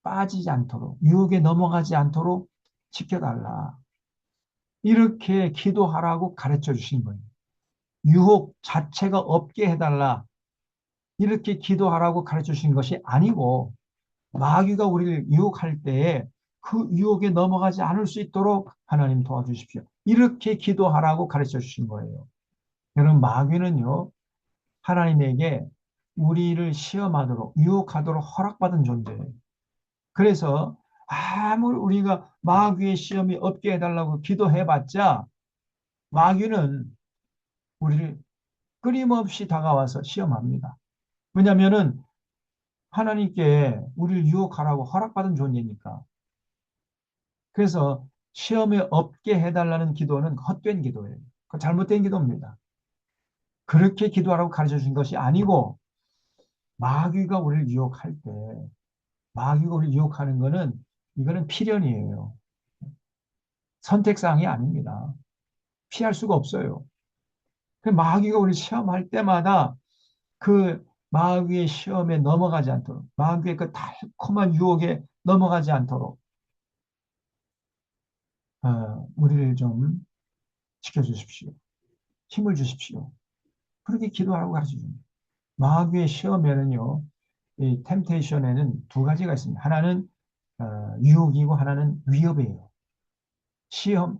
빠지지 않도록, 유혹에 넘어가지 않도록 지켜달라. 이렇게 기도하라고 가르쳐 주신 거예요. 유혹 자체가 없게 해달라. 이렇게 기도하라고 가르쳐 주신 것이 아니고 마귀가 우리를 유혹할 때에 그 유혹에 넘어가지 않을 수 있도록 하나님 도와주십시오. 이렇게 기도하라고 가르쳐 주신 거예요. 여러분 마귀는요. 하나님에게 우리를 시험하도록 유혹하도록 허락받은 존재예요. 그래서 아무리 우리가 마귀의 시험이 없게 해달라고 기도해봤자 마귀는 우리를 끊임없이 다가와서 시험합니다. 왜냐하면은 하나님께 우리를 유혹하라고 허락받은 존재니까. 그래서 시험에 없게 해달라는 기도는 헛된 기도예요. 그 잘못된 기도입니다. 그렇게 기도하라고 가르쳐 준 것이 아니고 마귀가 우리를 유혹할 때 마귀가 우리를 유혹하는 거는 이거는 필연이에요. 선택사항이 아닙니다. 피할 수가 없어요. 그 마귀가 우리 시험할 때마다 그 마귀의 시험에 넘어가지 않도록 마귀의 그 달콤한 유혹에 넘어가지 않도록 우리를 좀 지켜주십시오. 힘을 주십시오. 그렇게 기도하라고 가르쳐줍니다. 마귀의 시험에는요, 이 템테이션에는 두 가지가 있습니다. 하나는 유혹이고 하나는 위협이에요. 시험,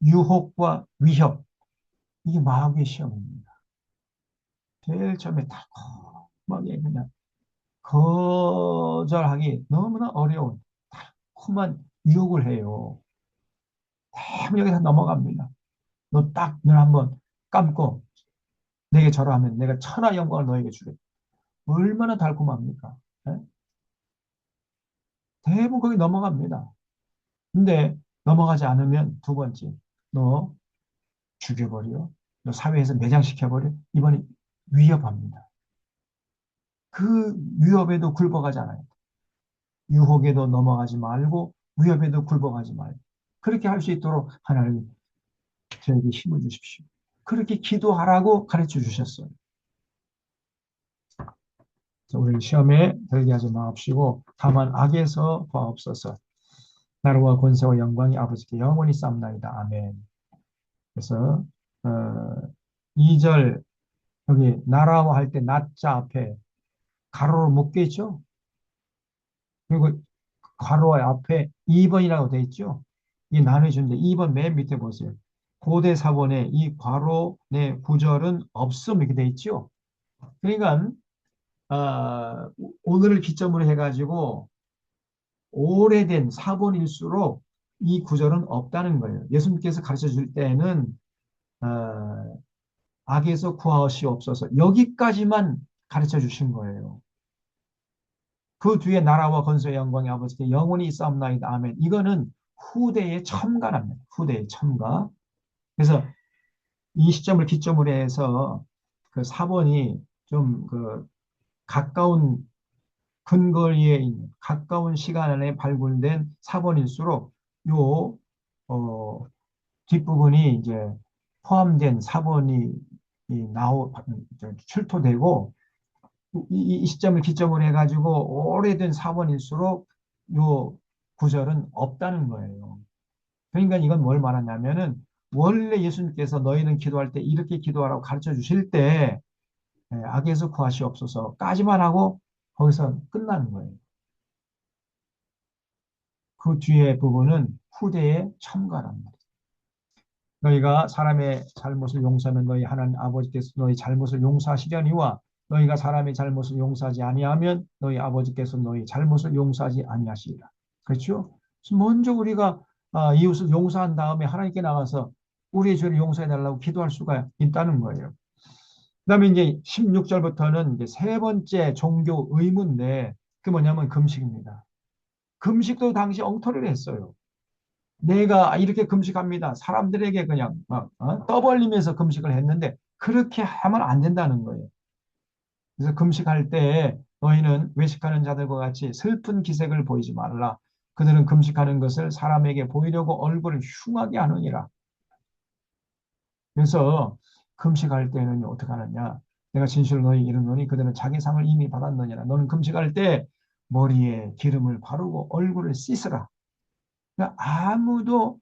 유혹과 위협. 이게 마귀의 시험입니다. 제일 처음에 달콤하게 그냥 거절하기 너무나 어려운 달콤한 유혹을 해요. 대부분 여기서 넘어갑니다. 눈 한번 감고 내게 절하면 내가 천하 영광을 너에게 주겠다. 얼마나 달콤합니까? 네? 대부분 거기 넘어갑니다. 근데 넘어가지 않으면 두 번째, 너 죽여버려. 너 사회에서 매장시켜버려. 이번에 위협합니다. 그 위협에도 굴복하지 않아요. 유혹에도 넘어가지 말고 위협에도 굴복하지 말고 그렇게 할 수 있도록 하나님 저에게 힘을 주십시오. 그렇게 기도하라고 가르쳐 주셨어요. 우리 시험에 들게 하지 마옵시고 다만 악에서 구하옵소서. 나라와 권세와 영광이 아버지께 영원히 쌓나이다. 아멘. 그래서 어, 2절 여기 나라와 할 때 나자 앞에 가로로 묶여 있죠. 그리고 괄호 앞에 2번이라고 되어 있죠. 이 나눠주는데 2번 맨 밑에 보세요. 고대 사본에 이 괄호 내 구절은 없음 이렇게 되어 있죠. 그러니까 오늘을 기점으로 해가지고 오래된 사본일수록 이 구절은 없다는 거예요. 예수님께서 가르쳐 줄 때는 어, 악에서 구하시옵소서 여기까지만 가르쳐 주신 거예요. 그 뒤에 나라와 건설의 영광이 아버지께 영원히 있사옵나이다. 아멘. 이거는 후대의 첨가랍니다. 후대의 첨가. 그래서 이 시점을 기점으로 해서 그 사본이 좀 가까운 근거리에 있는 가까운 시간 안에 발굴된 사본일수록 요 어, 뒷부분이 이제 포함된 사본이 출토되고 이 시점을 기점으로 해가지고 오래된 사본일수록 요 구절은 없다는 거예요. 그러니까 이건 뭘 말하냐면은 원래 예수님께서 너희는 기도할 때 이렇게 기도하라고 가르쳐 주실 때 악에서 구하시옵소서까지만 하고 거기서 끝나는 거예요. 그 뒤에 부분은 후대의 첨가랍니다. 너희가 사람의 잘못을 용서하면 너희 하나님 아버지께서 너희 잘못을 용서하시려니와 너희가 사람의 잘못을 용서하지 아니하면 너희 아버지께서 너희 잘못을 용서하지 아니하시리라. 그렇죠? 먼저 우리가 이웃을 용서한 다음에 하나님께 나가서 우리의 죄를 용서해 달라고 기도할 수가 있다는 거예요. 그다음에 이제 16절부터는 이제 세 번째 종교 의무인데 그 뭐냐면 금식입니다. 금식도 당시 엉터리를 했어요. 내가 이렇게 금식합니다. 사람들에게 그냥 막 떠벌리면서 금식을 했는데 그렇게 하면 안 된다는 거예요. 그래서 금식할 때 너희는 외식하는 자들과 같이 슬픈 기색을 보이지 말라. 그들은 금식하는 것을 사람에게 보이려고 얼굴을 흉하게 하느니라. 그래서 금식할 때는 어떻게 하느냐? 내가 진실로 너희 이르노니 그들은 자기 상을 이미 받았느니라. 너는 금식할 때 머리에 기름을 바르고 얼굴을 씻으라. 그러니까 아무도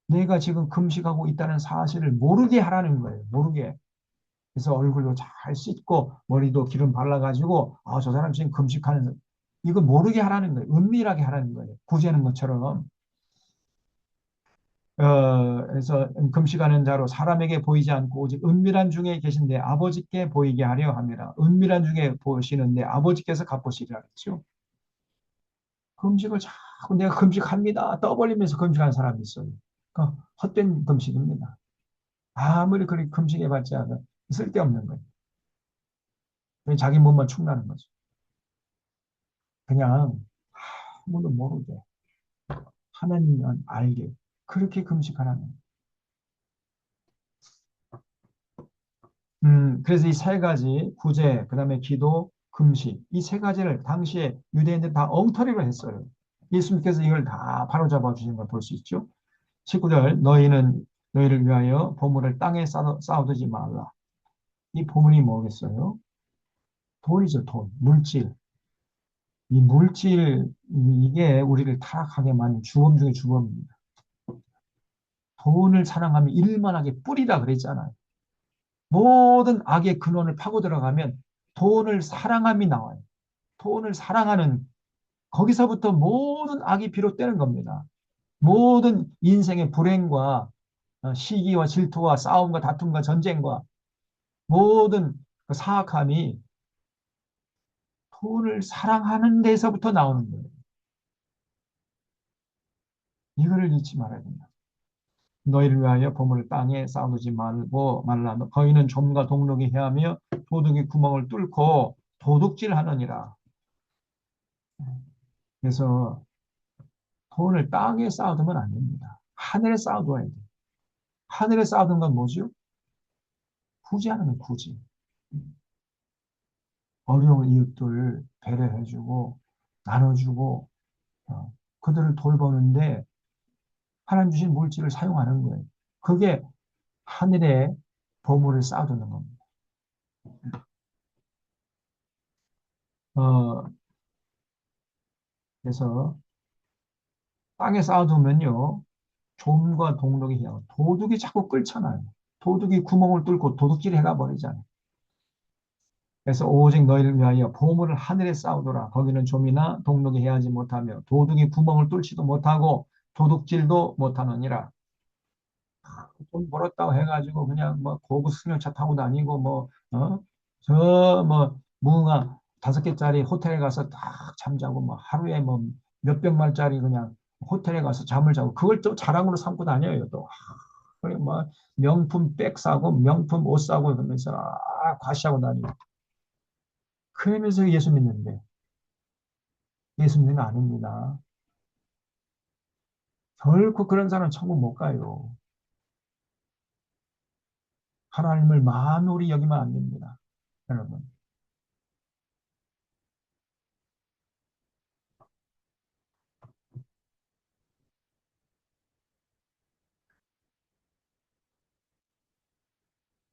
내가 지금 금식하고 있다는 사실을 모르게 하라는 거예요. 모르게. 그래서 얼굴도 잘 씻고 머리도 기름 발라가지고 저 사람 지금 금식하는 이거 모르게 하라는 거예요. 은밀하게 하라는 거예요. 구제하는 것처럼. 그래서 금식하는 자로 사람에게 보이지 않고 오직 은밀한 중에 계신데 아버지께 보이게 하려 함이라. 은밀한 중에 보시는데 아버지께서 갚으시리라 그랬죠. 금식을 자꾸 내가 금식합니다. 떠벌리면서 금식하는 사람이 있어요. 그 헛된 금식입니다. 아무리 그렇게 금식해봤자 쓸데없는 거예요. 자기 몸만 축나는 거죠. 그냥 아무도 모르게 하나님만 알게 그렇게 금식하라는. 그래서 이 세 가지 구제, 그다음에 기도, 금식 이 세 가지를 당시에 유대인들 다 엉터리로 했어요. 예수님께서 이걸 다 바로잡아 주신 걸 볼 수 있죠. 19절 너희는 너희를 위하여 보물을 땅에 쌓아두지 말라. 이 보물이 뭐겠어요? 돈이죠, 돈, 물질. 이 물질 이게 우리를 타락하게 만든 주범 중에 주범입니다. 돈을 사랑하면 일만하게 뿌리라 그랬잖아요. 모든 악의 근원을 파고 들어가면 돈을 사랑함이 나와요. 돈을 사랑하는 거기서부터 모든 악이 비롯되는 겁니다. 모든 인생의 불행과 시기와 질투와 싸움과 다툼과 전쟁과 모든 그 사악함이 돈을 사랑하는 데서부터 나오는 거예요. 이거를 잊지 말아야 된다. 너희를 위하여 보물을 땅에 쌓아두지 말고 말라. 거인은 좀과 동록이 해하며 도둑이 구멍을 뚫고 도둑질하느니라. 그래서 돈을 땅에 쌓아두면 안 됩니다. 하늘에 쌓아둬야 돼요. 하늘에 쌓아둔 건 뭐죠? 구제하는 건 구제. 어려운 이웃들 배려해주고 나눠주고 그들을 돌보는데 하나님 주신 물질을 사용하는 거예요. 그게 하늘에 보물을 쌓아두는 겁니다. 어, 그래서 땅에 쌓아두면요. 좀과 동록이 해요. 도둑이 자꾸 끌잖아요. 도둑이 구멍을 뚫고 도둑질 해가 버리잖아요. 그래서 오직 너희를 위하여 보물을 하늘에 쌓아두라. 거기는 좀이나 동록이 해하지 못하며 도둑이 구멍을 뚫지도 못하고 도둑질도 못하느니라. 돈 벌었다고 해가지고 그냥 뭐 고급 승용차 타고 다니고 저 무궁화 5개짜리 호텔에 가서 딱 잠자고 뭐 하루에 뭐 몇백만짜리 그냥 호텔에 가서 잠을 자고 그걸 또 자랑으로 삼고 다녀요 또. 그리고 뭐 명품 백 사고 명품 옷 사고 그러면서 과시하고 다니고 그러면서 예수 믿는데 예수 믿는 거 아닙니다. 결코 그런 사람 천국 못 가요. 하나님을 만홀히 여기면 안 됩니다. 여러분.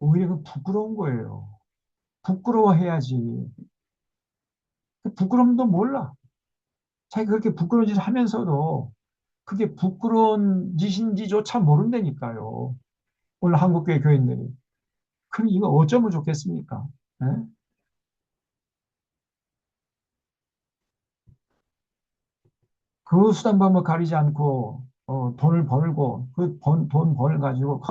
오히려 그 부끄러운 거예요. 부끄러워해야지. 그 부끄러움도 몰라. 자기가 그렇게 부끄러운 짓을 하면서도 그게 부끄러운 짓인지조차 모른다니까요. 오늘 한국교회 교인들이. 그럼 이거 어쩌면 좋겠습니까? 예? 그 수단방법 가리지 않고 돈을 벌고 돈 벌 가지고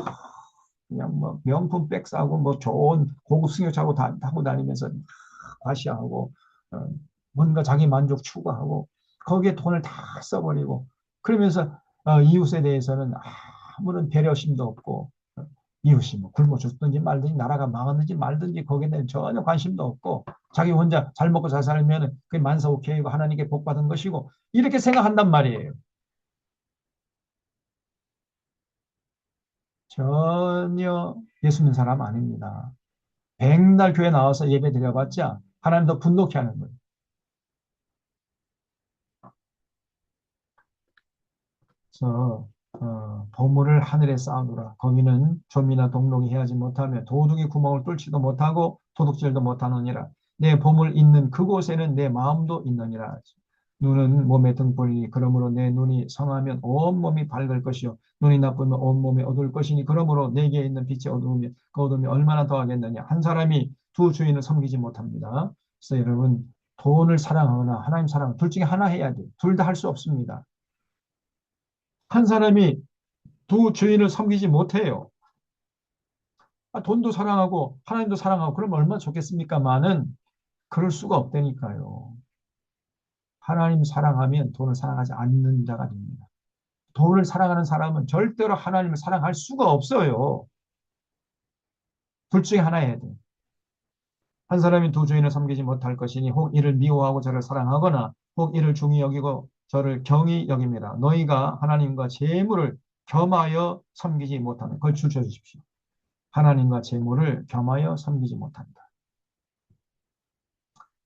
그냥 뭐 명품 백 사고 뭐 좋은 고급 승용차 타고 다니면서 과시하고 뭔가 자기 만족 추구하고 거기에 돈을 다 써버리고 그러면서 이웃에 대해서는 아무런 배려심도 없고 이웃이 뭐 굶어 죽든지 말든지 나라가 망하든지 말든지 거기에 대한 전혀 관심도 없고 자기 혼자 잘 먹고 잘 살면 그게 만사오케이고 하나님께 복 받은 것이고 이렇게 생각한단 말이에요. 전혀 예수 믿는 사람 아닙니다. 백날 교회 나와서 예배 드려봤자 하나님 더 분노케 하는 거예요. 그래서 보물을 하늘에 쌓아두라. 거기는 좀이나 동록이 해하지 못하며 도둑이 구멍을 뚫지도 못하고 도둑질도 못하느니라. 내 보물 있는 그곳에는 내 마음도 있느니라. 눈은 몸의 등불이니 그러므로 내 눈이 성하면 온몸이 밝을 것이요 눈이 나쁘면 온몸이 어두울 것이니 그러므로 내게 있는 빛이 어두우면 그 어둠이 얼마나 더하겠느냐. 한 사람이 두 주인을 섬기지 못합니다. 그래서 여러분 돈을 사랑하거나 하나님 사랑 둘 중에 하나 해야 돼요. 둘 다 할 수 없습니다. 한 사람이 두 주인을 섬기지 못해요. 돈도 사랑하고 하나님도 사랑하고 그러면 얼마나 좋겠습니까만은 그럴 수가 없다니까요. 하나님 사랑하면 돈을 사랑하지 않는 자가 됩니다. 돈을 사랑하는 사람은 절대로 하나님을 사랑할 수가 없어요. 둘 중에 하나 해야 돼요. 한 사람이 두 주인을 섬기지 못할 것이니 혹 이를 미워하고 저를 사랑하거나 혹 이를 중히 여기고 저를 경히 여깁니다. 너희가 하나님과 재물을 겸하여 섬기지 못하는 그걸 주셔 주십시오. 하나님과 재물을 겸하여 섬기지 못한다.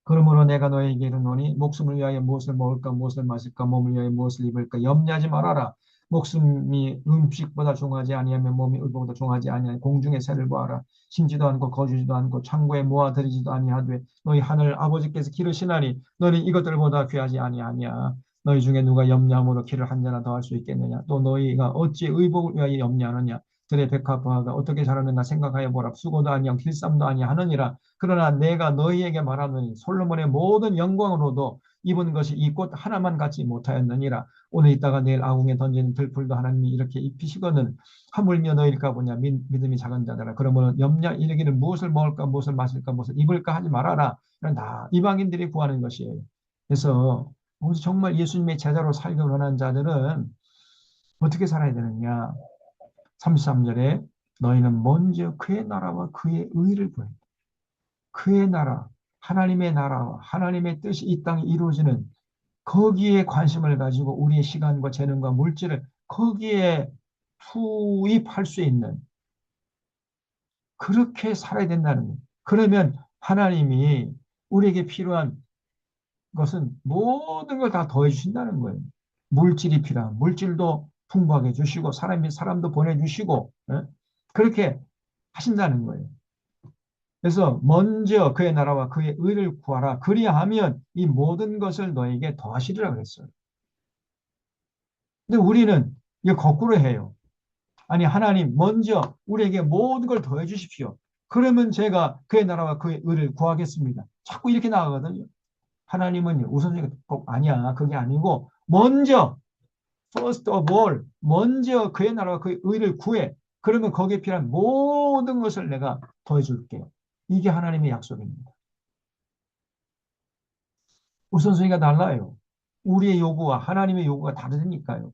그러므로 내가 너에게 이르노니 목숨을 위하여 무엇을 먹을까 무엇을 마실까 몸을 위하여 무엇을 입을까 염려하지 말아라. 목숨이 음식보다 중하지 아니하면 몸이 의복보다 중하지 아니하니 공중의 새를 보아라. 심지도 않고 거주지도 않고 창고에 모아들이지도 아니하되 너희 하늘 아버지께서 기르시나니 너희 이것들보다 귀하지 아니하냐. 너희 중에 누가 염려함으로 길을 한 자나 더 할 수 있겠느냐. 또 너희가 어찌 의복을 위하여 염려하느냐. 들의 백합화가 어떻게 자라느냐 생각하여 보라. 수고도 아니하고 길쌈도 아니하느니라. 그러나 내가 너희에게 말하노니 솔로몬의 모든 영광으로도 입은 것이 이 꽃 하나만 갖지 못하였느니라. 오늘 있다가 내일 아궁에 던지는 들풀도 하나님이 이렇게 입히시거든 하물며 너희일까 보냐. 믿음이 작은 자들아. 그러면 염려 이르기를 무엇을 먹을까 무엇을 마실까 무엇을 입을까 하지 말아라. 이런 다 이방인들이 구하는 것이에요. 그래서 정말 예수님의 제자로 살기 원하는 자들은 어떻게 살아야 되느냐. 33절에 너희는 먼저 그의 나라와 그의 의를 구해. 그의 나라, 하나님의 나라와 하나님의 뜻이 이 땅에 이루어지는 거기에 관심을 가지고 우리의 시간과 재능과 물질을 거기에 투입할 수 있는 그렇게 살아야 된다는 거예요. 그러면 하나님이 우리에게 필요한 것은 모든 걸 다 더해 주신다는 거예요. 물질이 필요한 물질도 풍부하게 주시고 사람도 보내주시고 그렇게 하신다는 거예요. 그래서 먼저 그의 나라와 그의 의를 구하라. 그리하면 이 모든 것을 너에게 더하시리라 그랬어요. 근데 우리는 이거 거꾸로 해요. 아니 하나님 먼저 우리에게 모든 걸 더해 주십시오. 그러면 제가 그의 나라와 그의 의를 구하겠습니다. 자꾸 이렇게 나가거든요. 하나님은 우선순위가 꼭 아니야. 그게 아니고 먼저 first of all 먼저 그의 나라와 그의 의를 구해. 그러면 거기에 필요한 모든 것을 내가 더해 줄게요. 이게 하나님의 약속입니다. 우선순위가 달라요. 우리의 요구와 하나님의 요구가 다르니까요.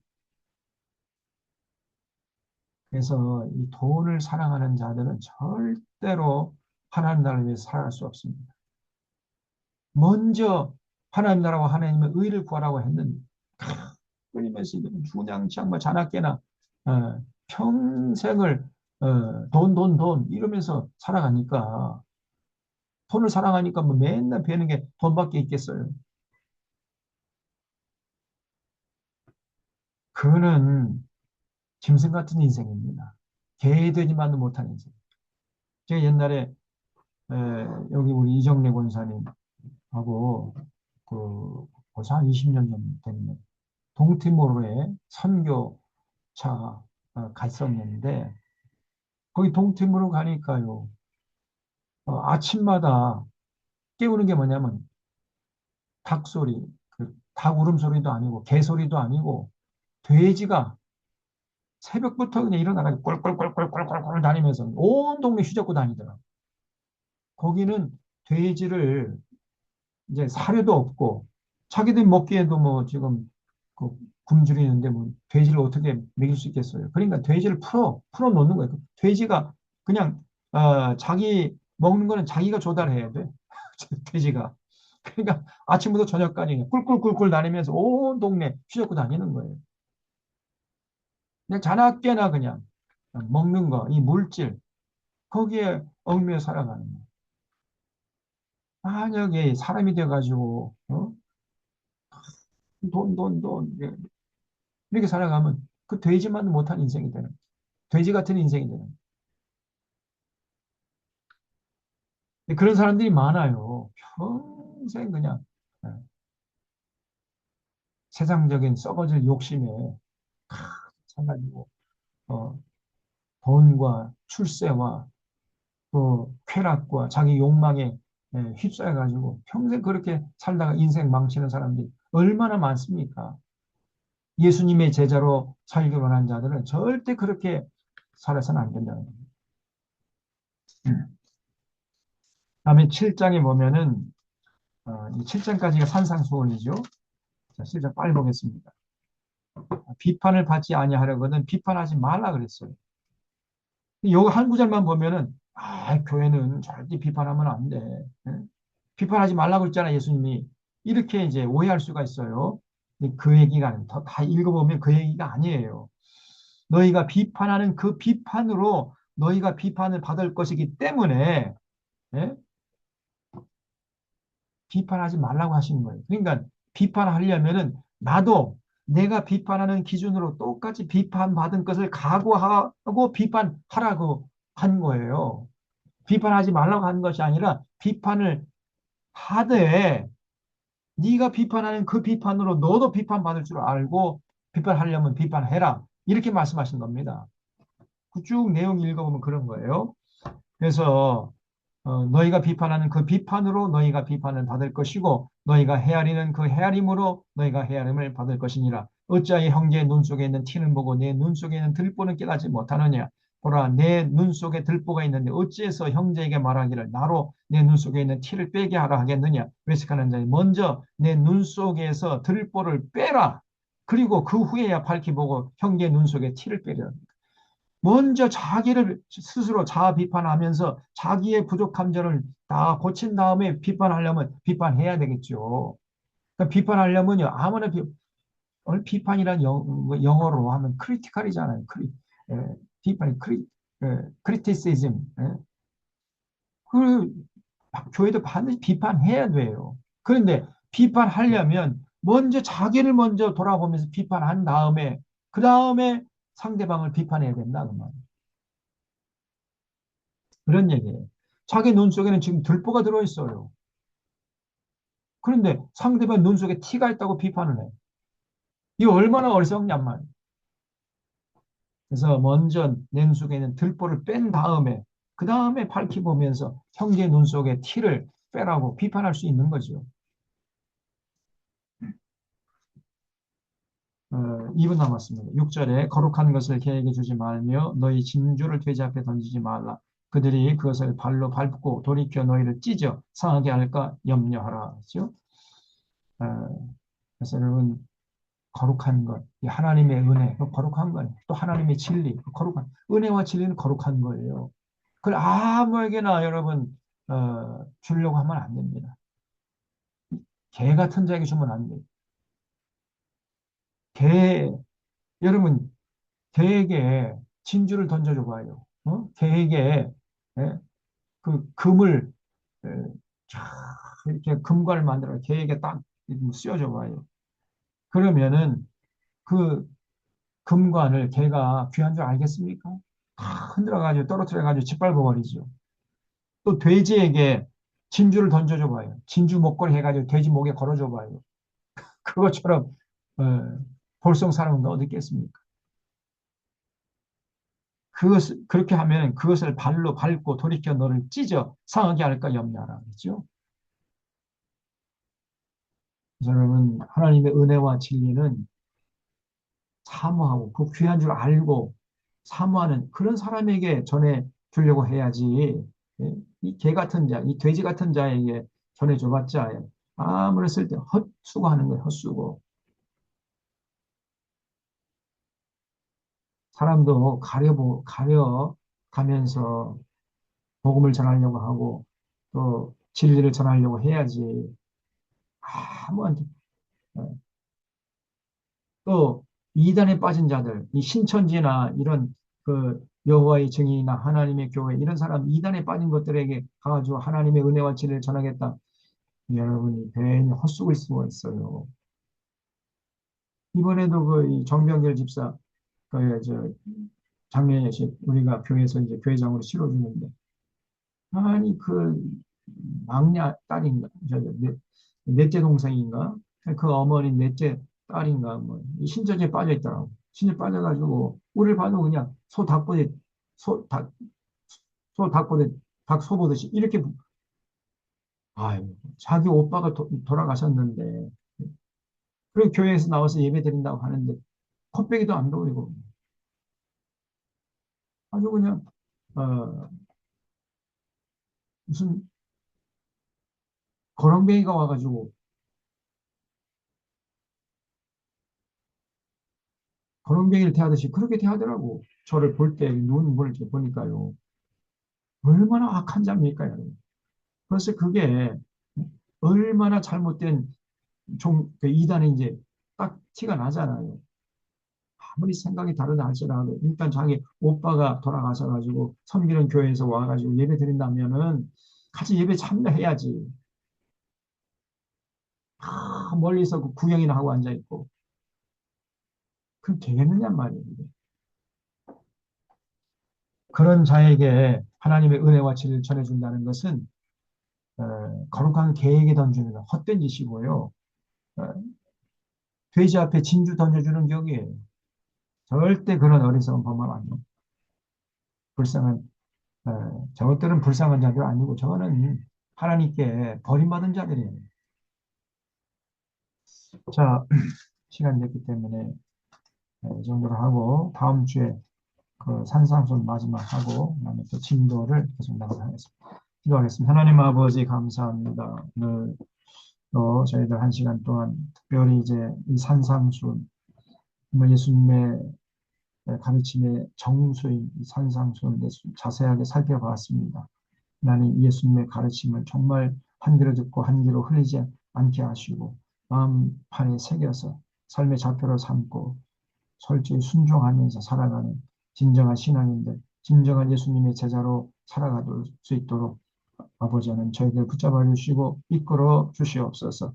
그래서 이 돈을 사랑하는 자들은 절대로 하나님 나라를 위해서 살아갈 수 없습니다. 먼저 하나님 나라와 하나님의 의를 구하라고 했는데 끊임없이 주냥창 뭐 자나깨나 평생을 돈 이러면서 살아가니까 돈을 사랑하니까 뭐 맨날 배는 게 돈밖에 있겠어요. 그거는 짐승 같은 인생입니다. 개되지만도 못한 인생. 제가 옛날에 에, 여기 우리 이정래 권사님하고 그 벌써 한 20년 전 됐네. 동티모르에 선교차 갔었는데 거기 동티모르 가니까요. 아침마다 깨우는 게 뭐냐면 닭 소리, 닭 울음소리도 아니고 개 소리도 아니고 돼지가 새벽부터 그냥 일어나가지고 꼴꼴꼴꼴꼴꼴 다니면서 온 동네 휘젓고 다니더라고. 거기는 돼지를 이제 사료도 없고 자기들 먹기에도 뭐 지금 그 굶주리는데 뭐 돼지를 어떻게 먹일 수 있겠어요? 그러니까 돼지를 풀어 놓는 거예요. 돼지가 그냥 자기 먹는 거는 자기가 조달해야 돼. 돼지가. 그러니까 아침부터 저녁까지 그냥 꿀꿀꿀꿀 다니면서 온 동네 휘젓고 다니는 거예요. 그냥 자나깨나 그냥 먹는 거, 이 물질 거기에 얽매여 살아가는 거예요. 만약에 사람이 돼가지고 돈 이렇게 살아가면 그 돼지만 못한 인생이 되는 돼지 같은 인생이 되는 그런 사람들이 많아요. 평생 그냥 예, 세상적인 썩어질 욕심에 차가지고 어, 돈과 출세와 쾌락과 자기 욕망에 휩싸여가지고 평생 그렇게 살다가 인생 망치는 사람들이 얼마나 많습니까? 예수님의 제자로 살기 원하는 자들은 절대 그렇게 살아서는 안 된다는 겁니다. 다음에 7장에 보면은 7장까지가 산상수훈이죠. 자, 7장 빨리 보겠습니다. 비판을 받지 아니하려거든 비판하지 말라 그랬어요. 여기 한 구절만 보면은 교회는 절대 비판하면 안 돼. 예? 비판하지 말라고 했잖아 예수님이. 이렇게 이제 오해할 수가 있어요. 근데 그 얘기가 다 읽어보면 그 얘기가 아니에요. 너희가 비판하는 그 비판으로 너희가 비판을 받을 것이기 때문에 예? 비판하지 말라고 하시는 거예요. 그러니까 비판하려면은 나도 내가 비판하는 기준으로 똑같이 비판받은 것을 각오하고 비판하라고 한 거예요. 비판하지 말라고 하는 것이 아니라 비판을 하되 네가 비판하는 그 비판으로 너도 비판받을 줄 알고 비판하려면 비판해라. 이렇게 말씀하신 겁니다. 쭉 내용 읽어보면 그런 거예요. 그래서 너희가 비판하는 그 비판으로 너희가 비판을 받을 것이고 너희가 헤아리는 그 헤아림으로 너희가 헤아림을 받을 것이니라. 어찌하여 형제의 눈 속에 있는 티는 보고 내 눈 속에 있는 들보는 깨닫지 못하느냐. 보라 내 눈 속에 들보가 있는데 어찌해서 형제에게 말하기를 나로 내 눈 속에 있는 티를 빼게 하라 하겠느냐. 외식하는 자니 먼저 내 눈 속에서 들보를 빼라. 그리고 그 후에야 밝히 보고 형제의 눈 속에 티를 빼려. 먼저 자기를 스스로 자아 비판하면서 자기의 부족한 점을 다 고친 다음에 비판하려면 비판해야 되겠죠. 그러니까 비판하려면요, 아무나 비판이란 영어로 하면 크리티컬이잖아요. 비판이 크리티시즘. 그 교회도 반드시 비판해야 돼요. 그런데 비판하려면 먼저 자기를 돌아보면서 비판한 다음에 그 다음에 상대방을 비판해야 된다 그 말이에요. 그런 얘기예요. 자기 눈 속에는 지금 들보가 들어있어요. 그런데 상대방 눈 속에 티가 있다고 비판을 해. 이 얼마나 어리석냔 말이에요. 그래서 먼저 내 눈 속에 있는 들보를 뺀 다음에 그 다음에 밝히 보면서 형제 눈 속에 티를 빼라고 비판할 수 있는 거죠. 2분 남았습니다. 6절에 거룩한 것을 개에게 주지 말며 너희 진주를 돼지 앞에 던지지 말라. 그들이 그것을 발로 밟고 돌이켜 너희를 찢어 상하게 할까 염려하라. 그렇죠? 그래서 여러분 거룩한 것, 이 하나님의 은혜, 그 거룩한 것, 또 하나님의 진리, 그 거룩한 은혜와 진리는 거룩한 거예요. 그걸 아무에게나 여러분 주려고 하면 안 됩니다. 개 같은 자에게 주면 안 돼요. 개 여러분 개에게 진주를 던져줘 봐요. 개에게 예? 그 금을 예, 쫙 이렇게 금관을 만들어 개에게 딱 씌워줘 봐요. 그러면은 그 금관을 개가 귀한 줄 알겠습니까? 다 흔들어가지고 떨어뜨려가지고 짓밟아 버리죠. 또 돼지에게 진주를 던져줘 봐요. 진주 목걸이 해가지고 돼지 목에 걸어줘 봐요. 그것처럼 볼성 사람은 어디 있겠습니까? 그렇게 하면 그것을 발로 밟고 돌이켜 너를 찢어 상하게 할까 염려하라. 그렇죠? 그래서 여러분, 하나님의 은혜와 진리는 사모하고 그 귀한 줄 알고 사모하는 그런 사람에게 전해 주려고 해야지. 예? 이개 같은 자, 이 돼지 같은 자에게 전해 줘봤자 아무리 쓸데 헛수고하는 거예요. 헛수고. 사람도 가려 가면서 복음을 전하려고 하고 또 진리를 전하려고 해야지. 아무한테 또 이단에 빠진 자들, 이 신천지나 이런 그 여호와의 증인이나 하나님의 교회 이런 사람 이단에 빠진 것들에게 가가지고 하나님의 은혜와 진리를 전하겠다. 여러분이 괜히 헛속을 수가 있어요. 이번에도 그이 정병길 집사 그저 장례식 우리가 교회에서 이제 교회장으로 치러주는데 아니 그 막내 딸인가 넷째 동생인가 그 어머니 넷째 딸인가 뭐이 신천지에 빠져 있더라고. 신에 빠져가지고 우리를 봐도 그냥 소닭 소닭보듯 닭 소보듯이 이렇게 아유 자기 오빠가 돌아가셨는데 그리고 교회에서 나와서 예배 드린다고 하는데 콧배기도 안 돌리고 아주 그냥 어 무슨 거렁뱅이가 와가지고 거렁뱅이를 대하듯이 그렇게 대하더라고. 저를 볼 때 눈을 이렇게 보니까요. 얼마나 악한 자입니까, 여러분. 그래서 그게 얼마나 잘못된 그 이단이 이제 딱 티가 나잖아요. 아무리 생각이 다르다 할지라도 일단 자기 오빠가 돌아가셔가지고 섬기는 교회에서 와가지고 예배 드린다면은 같이 예배 참여해야지. 멀리서 그 구경이나 하고 앉아있고. 그럼 되겠느냐 말이에요. 그런 자에게 하나님의 은혜와 진리를 전해준다는 것은 거룩한 계획에 던지는 헛된 짓이고요. 어, 돼지 앞에 진주 던져주는 격이에요. 절대 그런 어리석은 범하면 안 돼요. 불쌍한 저것들은 불쌍한 자들 아니고 저거는 하나님께 버림받은 자들이에요. 자, 시간 됐기 때문에 이 정도로 하고 다음 주에 그 산상순 마지막 하고 그다음에 또 진도를 계속 나가겠습니다. 기도하겠습니다. 하나님 아버지 감사합니다. 오늘 또 저희들 한 시간 동안 특별히 이제 이 산상순 예수님의 가르침의 정수인 이 산상순 자세하게 살펴봤습니다. 하나님 예수님의 가르침을 정말 한 귀로 듣고 한 귀로 흘리지 않게 하시고 마음판에 새겨서 삶의 좌표로 삼고 철저히 순종하면서 살아가는 진정한 신앙인들, 진정한 예수님의 제자로 살아갈 수 있도록 아버지는 저희들 붙잡아 주시고 이끌어 주시옵소서.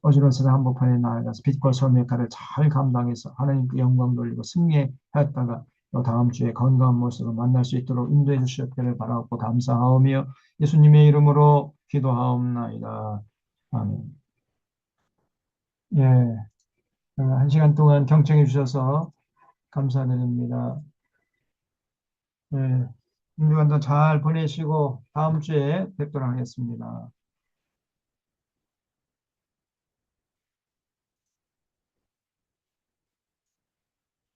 어지러운 세상 한복판에 나아가서 빛과 소금의 칼을 잘 감당해서 하나님께 영광 돌리고 승리하였다가 또 다음 주에 건강한 모습으로 만날 수 있도록 인도해 주시옵기를 바라고 감사하오며 예수님의 이름으로 기도하옵나이다. 아멘. 예, 한 시간 동안 경청해 주셔서 감사드립니다. 예, 한 주간도 잘 보내시고 다음 주에 뵙도록 하겠습니다.